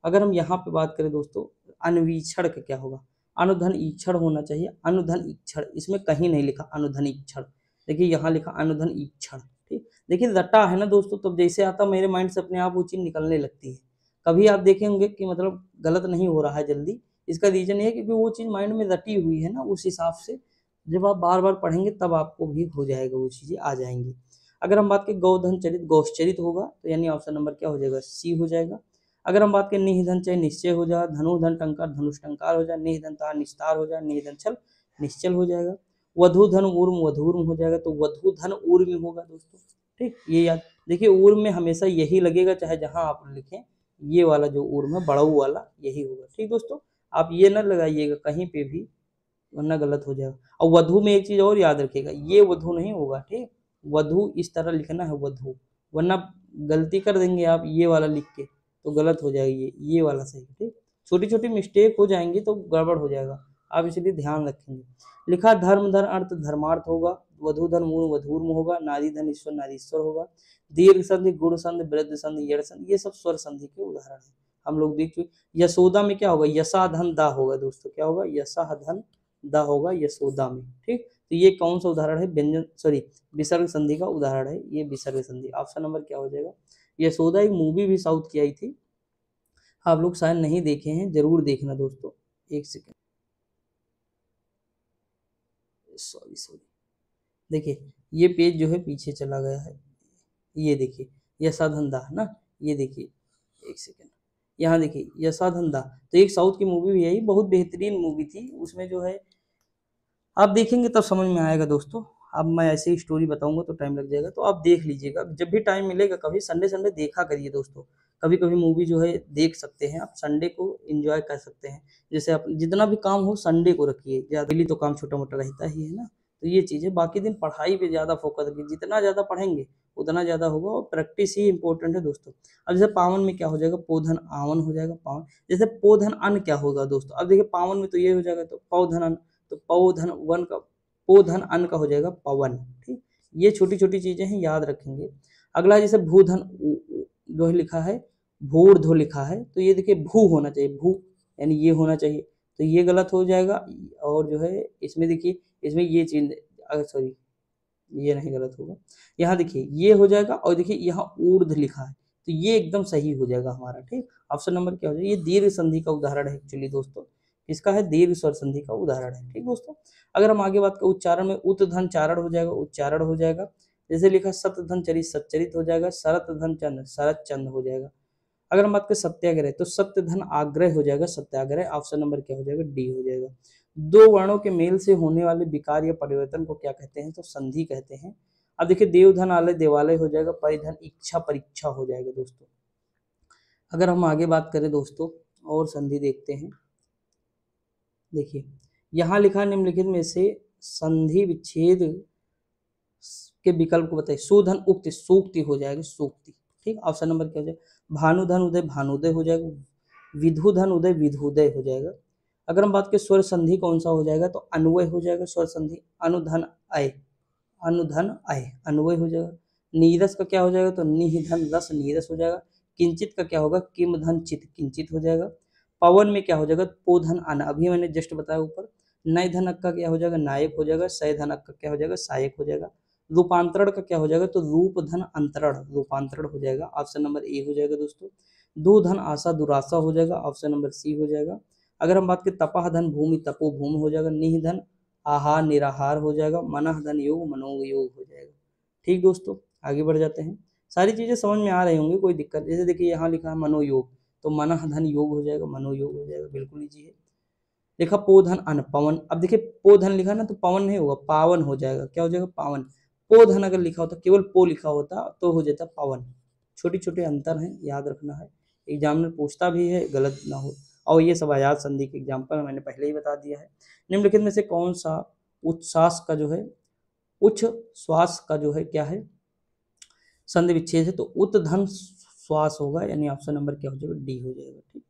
अगर हम यहाँ पे बात करें दोस्तों, अन्वीक्षण का क्या होगा, अनुधन ईक्षण होना चाहिए, अनुधन ईक्षण, इसमें कहीं नहीं लिखा अनुधन ईक्षण, देखिए यहाँ लिखा अनुधन ईक्षण। ठीक, देखिए रटा है ना दोस्तों, तब जैसे आता मेरे माइंड से अपने आप वो चीज निकलने लगती है। कभी आप देखेंगे कि मतलब गलत नहीं हो रहा है जल्दी, इसका रीजन ये है क्योंकि वो चीज माइंड में रटी हुई है ना, उस हिसाब से जब आप बार बार पढ़ेंगे तब आपको भी हो जाएगा, वो चीजें आ जाएंगी। अगर हम बात करें गौधन चरित गौश्चरित होगा, तो यानी ऑप्शन नंबर क्या हो जाएगा, सी हो जाएगा। अगर हम बात करें निधन चाहे निश्चय हो जाए, धनुधन टंकार धनुष टंकार हो जाए, निधन तार निस्तार हो जाए, निधन छल निश्चल हो जाएगा। वधुधन ऊर्म वधूर्म हो जाएगा, तो वधुधन ऊर्म होगा दोस्तों। ठीक, ये याद, देखिए ऊर्म में हमेशा यही लगेगा, चाहे जहां आप लिखें, ये वाला जो ऊर्म है बड़ऊ वाला यही होगा। ठीक दोस्तों, आप ये ना लगाइएगा कहीं पे भी, वरना गलत हो जाएगा। और वधु में एक चीज और याद रखिएगा, ये वधु नहीं होगा, ठीक, वधु इस तरह लिखना है वधु, वरना गलती कर देंगे आप ये वाला लिख के तो गलत हो जाएगी, ये वाला सही। ठीक, छोटी छोटी मिस्टेक हो जाएंगी तो गड़बड़ हो जाएगा, आप इसलिए ध्यान रखेंगे। लिखा धर्म धन अर्थ धर्मार्थ होगा, वधु धन मूल वधूर्म होगा, नारी धन ईश्वर नारीश्वर होगा, दीर्घ संधि गुण संधि वृद्ध संधि यड़ संधि, ये सब स्वर संधि के उदाहरण है, हम लोग देख चुके। यशोदा में क्या होगा, यशा धन दा होगा दोस्तों, क्या होगा, यशा धन दा होगा यशोदा में। ठीक, तो ये कौन सा उदाहरण है, व्यंजन सॉरी विसर्ग संधि का उदाहरण है, ये विसर्ग संधि। ऑप्शन नंबर क्या हो जाएगा, यशोदा एक मूवी भी साउथ की आई थी, आप लोग शायद नहीं देखे हैं, जरूर देखना दोस्तों। एक सेकेंड, सॉरी सॉरी, देखिए ये पेज जो है पीछे चला गया है, ये देखिए यशाधंधा है ना, ये देखिए, एक सेकेंड, यहाँ देखिए यशाधंधा, तो एक साउथ की मूवी भी है, ये बहुत बेहतरीन मूवी थी। उसमें जो है आप देखेंगे तब समझ में आएगा दोस्तों। अब मैं ऐसे ही स्टोरी बताऊंगा तो टाइम लग जाएगा, तो आप देख लीजिएगा जब भी टाइम मिलेगा, कभी संडे संडे देखा करिए दोस्तों। कभी कभी मूवी जो है देख सकते हैं आप, संडे को एंजॉय कर सकते हैं। जैसे आप जितना भी काम हो संडे को रखिए, या डेली तो काम छोटा मोटा रहता ही है ना, तो ये चीज़ है। बाकी दिन पढ़ाई पे ज़्यादा फोकस रखिए, जितना ज़्यादा पढ़ेंगे उतना ज़्यादा होगा, और प्रैक्टिस ही इंपॉर्टेंट है दोस्तों। अब जैसे पावन में क्या हो जाएगा, पोधन आवन हो जाएगा पावन। जैसे पोधन अन्न क्या होगा दोस्तों, अब देखिए पावन में तो ये हो जाएगा, तो पौधन अन्न, तो पौधन वन का, पोधन अन्न का हो जाएगा पवन। ठीक, ये छोटी छोटी चीजें हैं, याद रखेंगे। अगला जैसे भूधन जो है लिखा है, भूर्धो लिखा है, तो ये देखिए भू होना चाहिए, भू यानी ये होना चाहिए, तो ये गलत हो जाएगा। और जो है इसमें देखिए, इसमें ये चीज, सॉरी ये नहीं, गलत होगा। यहाँ देखिए ये हो जाएगा, और देखिए यहाँ ऊर्ध्व लिखा है, तो ये एकदम सही हो जाएगा हमारा। ठीक, ऑप्शन नंबर क्या हो जाएगा, ये दीर्घ संधि का उदाहरण है एक्चुअली दोस्तों, इसका है दीर्घ स्वर संधि का उदाहरण है। ठीक दोस्तों, अगर हम आगे बात करें उच्चारण में, उत धन चारण हो जाएगा, उच्चारण हो जाएगा। जैसे लिखा सत धन चरित, सच्चरित हो जाएगा। शरत धन चंद, शरत चंद हो जाएगा। अगर हम बात करें सत्याग्रह, तो सत्य धन आग्रह हो जाएगा, सत्याग्रह। ऑप्शन नंबर क्या हो जाएगा, डी हो जाएगा। दो वर्णों के मेल से होने वाले विकार या परिवर्तन को क्या कहते हैं, तो संधि कहते हैं। अब देखिए देवधन आलय देवालय हो जाएगा, परिधन इच्छा परीक्षा हो जाएगा दोस्तों। अगर हम आगे बात करें दोस्तों और संधि देखते हैं, देखिए यहाँ लिखा निम्नलिखित में से संधि विच्छेद के विकल्प को बताइए। सुधन उक्ति, सूक्ति हो जाएगी, सूक्ति। ठीक, ऑप्शन नंबर क्या हो जाएगा, भानुधन उदय, भानुदय हो जाएगा। विधुधन उदय, विधुदय हो जाएगा। अगर हम बात करें स्वर संधि कौन सा हो जाएगा, तो अन्वय हो जाएगा स्वर संधि। अनुधन अय, अनुधन अय, अन्वय हो जाएगा। नीरस का क्या हो जाएगा, तो निधन रस, नीरस हो जाएगा। किंचित का क्या होगा, किम धन चित, किंचित हो जाएगा। पवन में क्या हो जाएगा, पोधन अन, अभी मैंने जस्ट बताया ऊपर। नय धनक का क्या हो जाएगा, नायक हो जाएगा। सय धनक का क्या हो जाएगा, सहायक हो जाएगा। रूपांतरण का क्या हो जाएगा, तो रूप धन अंतरण, रूपांतरण हो जाएगा। ऑप्शन नंबर ए हो जाएगा दोस्तों। दो धन आशा, दुराशा हो जाएगा। ऑप्शन नंबर सी हो जाएगा। अगर हम बात करें तपाह धन भूमि, तपो भूमि हो जाएगा। निह धन आहार, निराहार हो जाएगा। मनः धन योग, मनोयोग हो जाएगा। ठीक दोस्तों, आगे बढ़ जाते हैं। सारी चीजें समझ में आ रही होंगी, कोई दिक्कत। जैसे देखिए यहाँ लिखा है मनोयोग, तो मनः धन योग हो जाएगा, मनोयोग हो जाएगा, बिल्कुल इजी है। लिखा पोधन अन पवन, अब देखिए पोधन लिखा ना, तो पवन नहीं होगा, पावन हो जाएगा। क्या हो जाएगा, पावन। पोधन अगर लिखा होता, केवल पो लिखा होता, तो हो जाता पवन। छोटे छोटे अंतर हैं, याद रखना है। एग्जामिनर पूछता भी है, गलत ना हो। और ये सब आयात संधि के एग्जाम्पल मैंने पहले ही बता दिया है। निम्नलिखित में से कौन सा उच्छ्वास का जो है, उच्च श्वास का जो है क्या है, संधि विच्छेद है, तो उत धन श्वास होगा, यानी ऑप्शन नंबर क्या हो जाएगा, डी हो जाएगा। ठीक,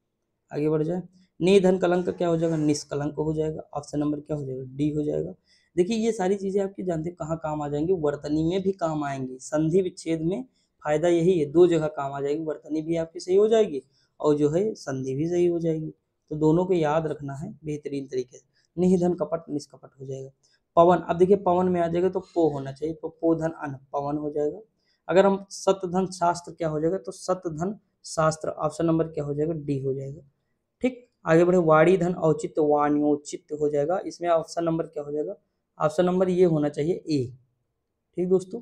आगे बढ़ जाए। निधन कलंक क्या हो जाएगा, निष्कलंक हो जाएगा। ऑप्शन नंबर क्या हो जाएगा, डी हो जाएगा। देखिए ये सारी चीजें आपकी जानते कहाँ काम आ जाएंगी, वर्तनी में भी काम आएंगी। संधि विच्छेद में फायदा यही है, दो जगह काम आ जाएगी, वर्तनी भी आपकी सही हो जाएगी और जो है संधि भी सही हो जाएगी। तो दोनों को याद रखना है बेहतरीन तरीके से। निधन कपट, निष्कपट हो जाएगा। पवन, अब देखिए पवन में आ जाएगा तो पो होना चाहिए, तो पोधन अन, पवन हो जाएगा। अगर हम सतधन शास्त्र क्या हो जाएगा, तो सतधन शास्त्र। ऑप्शन नंबर क्या हो जाएगा, डी हो जाएगा। ठीक, आगे बढ़े। वाणी धन औचित्य, वाण्योचित्य हो जाएगा। इसमें ऑप्शन नंबर क्या हो जाएगा, ऑप्शन नंबर ये होना चाहिए, ए। ठीक दोस्तों,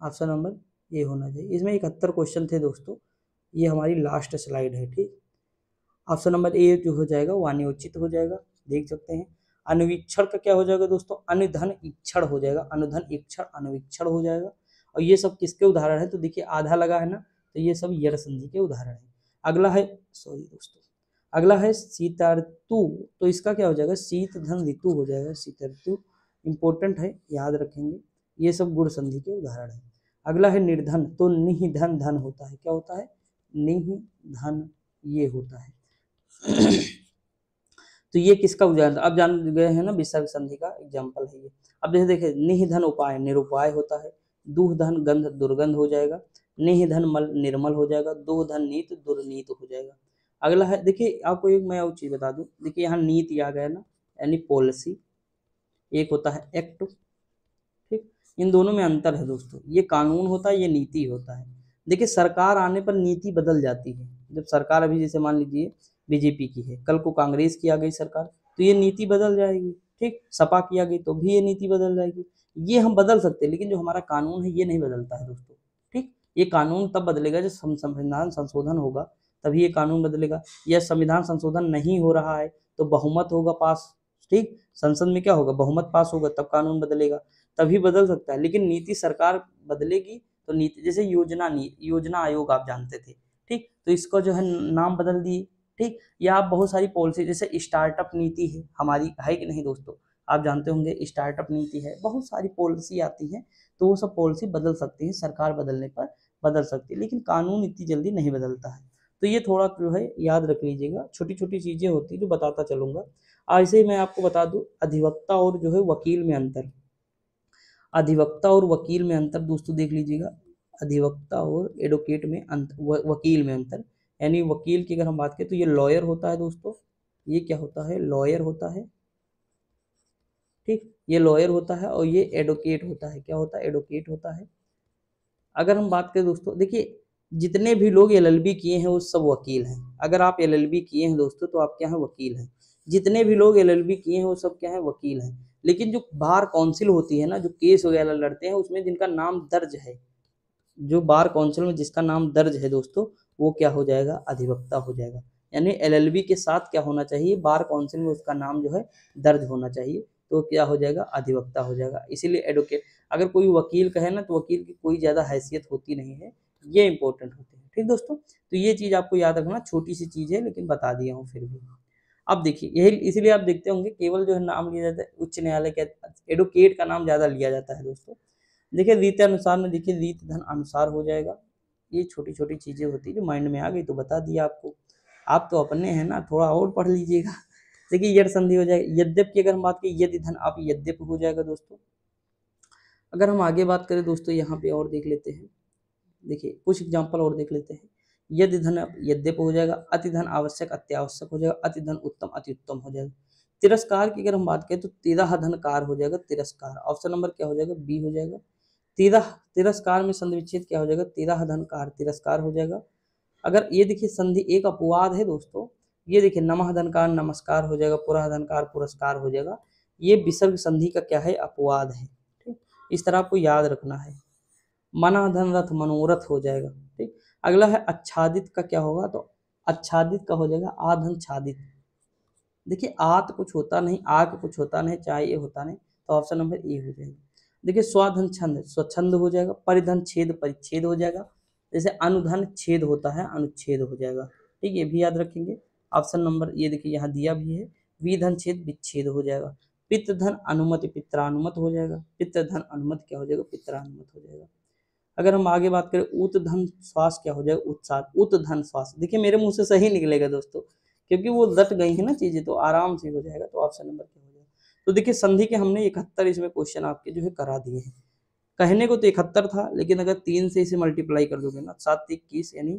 ऑप्शन नंबर ए होना चाहिए। इसमें 71 क्वेश्चन थे दोस्तों, ये हमारी लास्ट स्लाइड है। ठीक, ऑप्शन नंबर ए जो हो जाएगा वाण्योचित हो जाएगा, देख सकते हैं। अनुवीक्षण का क्या हो जाएगा दोस्तों, अनुधन इक्षण हो जाएगा, अनुधन इक्षण, अनुवीक्षण हो जाएगा। और ये सब किसके उदाहरण है, तो देखिए आधा लगा है ना, तो ये सब यड़ संधि के उदाहरण है। अगला है, सॉरी दोस्तों, अगला है शीतऋतु, तो इसका क्या हो जाएगा, शीत धन ऋतु हो जाएगा। शीत ऋतु इंपॉर्टेंट है, याद रखेंगे। ये सब गुण संधि के उदाहरण है। अगला है निर्धन, तो निह धन धन होता है, क्या होता है, निह धन, ये होता है। तो ये किसका उदाहरण, अब जान गए हैं ना, विसर्ग संधि का एग्जाम्पल है ये। अब जैसे देखिए निह धन उपाय, निरुपाय होता है। दुह धन गंध, दुर्गंध हो जाएगा। निह धन मल, निर्मल हो जाएगा। दो धन नीत, दुर्नीत हो जाएगा। अगला है, देखिए आपको एक मैं और चीज बता दूं, देखिए यहाँ नीति आ गया ना, यानी पॉलिसी। एक होता है एक्ट। ठीक, इन दोनों में अंतर है दोस्तों, ये कानून होता है, ये नीति होता है। देखिए सरकार आने पर नीति बदल जाती है। जब सरकार अभी जैसे मान लीजिए बीजेपी की है, कल को कांग्रेस की आ गई सरकार, तो ये नीति बदल जाएगी। ठीक, सपा की आ गई तो भी ये नीति बदल जाएगी। ये हम बदल सकते हैं, लेकिन जो हमारा कानून है ये नहीं बदलता है दोस्तों। ठीक, ये कानून तब बदलेगा जब संविधान संशोधन होगा, तभी ये कानून बदलेगा। या संविधान संशोधन नहीं हो रहा है तो बहुमत होगा पास, ठीक, संसद में क्या होगा, बहुमत पास होगा, तब कानून बदलेगा, तभी बदल सकता है। लेकिन नीति सरकार बदलेगी तो नीति, जैसे योजना आयोग आप जानते थे, ठीक, तो इसका जो है नाम बदल दिए, ठीक। या आप बहुत सारी पॉलिसी, जैसे स्टार्टअप नीति है हमारी, है कि नहीं दोस्तों, आप जानते होंगे स्टार्टअप नीति है, बहुत सारी पॉलिसी आती है, तो वो सब पॉलिसी बदल सकती है, सरकार बदलने पर बदल सकती है, लेकिन कानून इतनी जल्दी नहीं बदलता है। तो ये थोड़ा जो है याद रख लीजिएगा, छोटी छोटी चीजें होती है जो बताता चलूंगा। ऐसे ही मैं आपको बता दूं, अधिवक्ता और जो है वकील में अंतर। अधिवक्ता और वकील में अंतर दोस्तों देख लीजिएगा, अधिवक्ता और एडवोकेट में अंतर, वकील में अंतर। यानी वकील की अगर हम बात करें तो ये लॉयर होता है दोस्तों, ये क्या होता है, लॉयर होता है, ठीक, ये लॉयर होता है, और ये एडवोकेट होता है, क्या होता है, एडवोकेट होता है। अगर हम बात करें दोस्तों, देखिए जितने भी लोग एलएलबी किए हैं वो सब वकील हैं। अगर आप एलएलबी किए हैं दोस्तों तो आप क्या हैं, वकील हैं। जितने भी लोग एलएलबी किए हैं वो सब क्या है, वकील हैं। लेकिन जो बार काउंसिल होती है ना, जो केस वगैरह लड़ते हैं, उसमें जिनका नाम दर्ज है, जो बार काउंसिल में जिसका नाम दर्ज है दोस्तों, वो क्या हो जाएगा, अधिवक्ता हो जाएगा। यानी एलएलबी के साथ क्या होना चाहिए, बार काउंसिल में उसका नाम जो है दर्ज होना चाहिए, तो क्या हो जाएगा, अधिवक्ता हो जाएगा। इसीलिए एडवोकेट, अगर कोई वकील कहे ना तो वकील की कोई ज़्यादा हैसियत होती नहीं है, ये इंपॉर्टेंट होते हैं, ठीक दोस्तों। तो ये चीज़ आपको याद रखना, छोटी सी चीज़ है लेकिन बता दिया हूँ फिर भी। अब देखिए यही, इसीलिए आप देखते होंगे केवल जो है नाम लिया जाता है उच्च न्यायालय के, एडवोकेट का नाम ज़्यादा लिया जाता है दोस्तों। देखिए रीति अनुसार में, देखिए रीत धन अनुसार हो जाएगा। ये छोटी छोटी चीज़ें होती है जो माइंड में आ गई तो बता दिया आपको। आप तो अपने हैं ना, थोड़ा और पढ़ लीजिएगा। देखिए यद संधि हो जाएगा, यद्यप की अगर हम बात करें, यदि धन, आप यद्यप हो जाएगा दोस्तों। अगर हम आगे बात करें दोस्तों, यहाँ पे और देख लेते हैं, देखिए कुछ एग्जाम्पल और देख लेते हैं। यदि धन यद्यप हो जाएगा, अति धन आवश्यक अत्यावश्यक हो जाएगा, अति धन उत्तम अति उत्तम हो जाएगा। तिरस्कार की अगर हम बात करें तो तिरह धन कार हो जाएगा, तिरस्कार। ऑप्शन नंबर क्या हो जाएगा, बी हो जाएगा। तिरस्कार में संधि विच्छेद क्या हो जाएगा, तिरह धन कार, तिरस्कार हो जाएगा। अगर ये देखिए संधि एक अपवाद है दोस्तों, ये देखिए नमः धनकार नमस्कार हो जाएगा, पुरः धनकार पुरस्कार हो जाएगा। ये विसर्ग संधि का क्या है, अपवाद है, ठीक। इस तरह आपको याद रखना है। मना धन रथ मनोरथ हो जाएगा, ठीक। अगला है आच्छादित का क्या होगा, तो आच्छादित का हो जाएगा आधन छादित। देखिए आत कुछ होता नहीं, आग कुछ होता नहीं, चाहे ये होता नहीं, तो ऑप्शन नंबर ए हो जाएगा। देखिए स्वाधन छंद स्वच्छंद हो जाएगा, परिधन छेद परिच्छेद हो जाएगा। जैसे अनुधन छेद होता है, अनुच्छेद हो जाएगा, ठीक, ये भी याद रखेंगे। ऑप्शन नंबर ये देखिए यहाँ दिया भी है, विधन छेद विच्छेद हो जाएगा। पितृधन अनुमति पित्रानुमत हो जाएगा, पितृधन अनुमत क्या हो जाएगा, पित्रानुमत हो जाएगा। अगर हम आगे बात करें, उत धन श्वास क्या हो जाएगा, उत्साह, उत धन श्वास। देखिए मेरे मुंह से सही निकलेगा दोस्तों, क्योंकि वो लट गई है ना चीजें, तो आराम से हो जाएगा। तो ऑप्शन नंबर क्या हो जाएगा। तो देखिए संधि के हमने 71 इसमें क्वेश्चन आपके जो है करा दिए हैं। कहने को तो 71 था, लेकिन अगर 3 से इसे मल्टीप्लाई कर दोगे ना, 7 21 यानी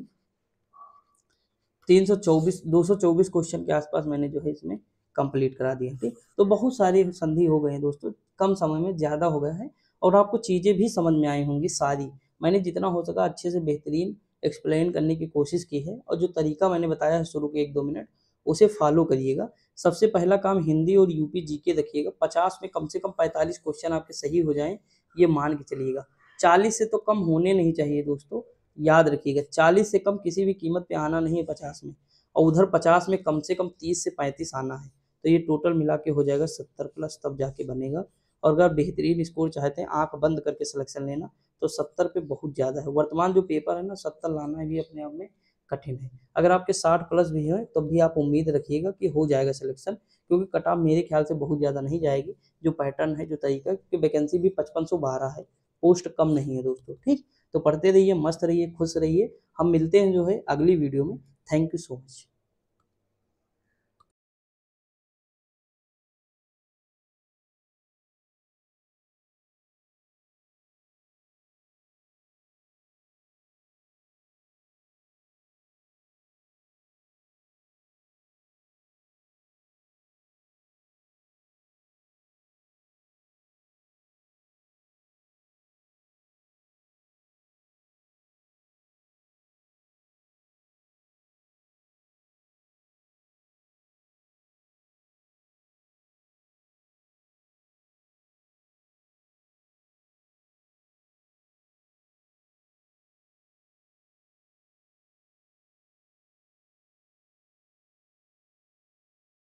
324, 224 क्वेश्चन के आसपास मैंने जो है इसमें कंप्लीट करा दिया, ठीक। तो बहुत सारी संधि हो गए हैं दोस्तों, कम समय में ज़्यादा हो गया है, और आपको चीज़ें भी समझ में आई होंगी सारी। मैंने जितना हो सका अच्छे से बेहतरीन एक्सप्लेन करने की कोशिश की है, और जो तरीका मैंने बताया है शुरू के 1-2 मिनट, उसे फॉलो करिएगा। सबसे पहला काम हिंदी और यूपी जीके रखिएगा, 50 में कम से कम 45 क्वेश्चन आपके सही हो जाएं, ये मान के चलिएगा। 40 से तो कम होने नहीं चाहिए दोस्तों, याद रखिएगा। 40 से कम किसी भी कीमत पे आना नहीं है 50 में, और उधर 50 में कम से कम 30 से 35 आना है। तो ये टोटल मिला के हो जाएगा 70 प्लस, तब जाके बनेगा। और अगर बेहतरीन स्कोर चाहते हैं, आंख बंद करके सिलेक्शन लेना, तो 70 पे बहुत ज़्यादा है। वर्तमान जो पेपर है ना, 70 लाना भी अपने आप में कठिन है। अगर आपके 60 प्लस भी है तो भी आप उम्मीद रखिएगा कि हो जाएगा सिलेक्शन, क्योंकि कट ऑफ मेरे ख्याल से बहुत ज़्यादा नहीं जाएगी। जो पैटर्न है, जो तरीका, क्योंकि वैकेंसी भी 5512 है, पोस्ट कम नहीं है दोस्तों, ठीक। तो पढ़ते रहिए, मस्त रहिए, खुश रहिए। हम मिलते हैं जो है अगली वीडियो में। Thank you so much.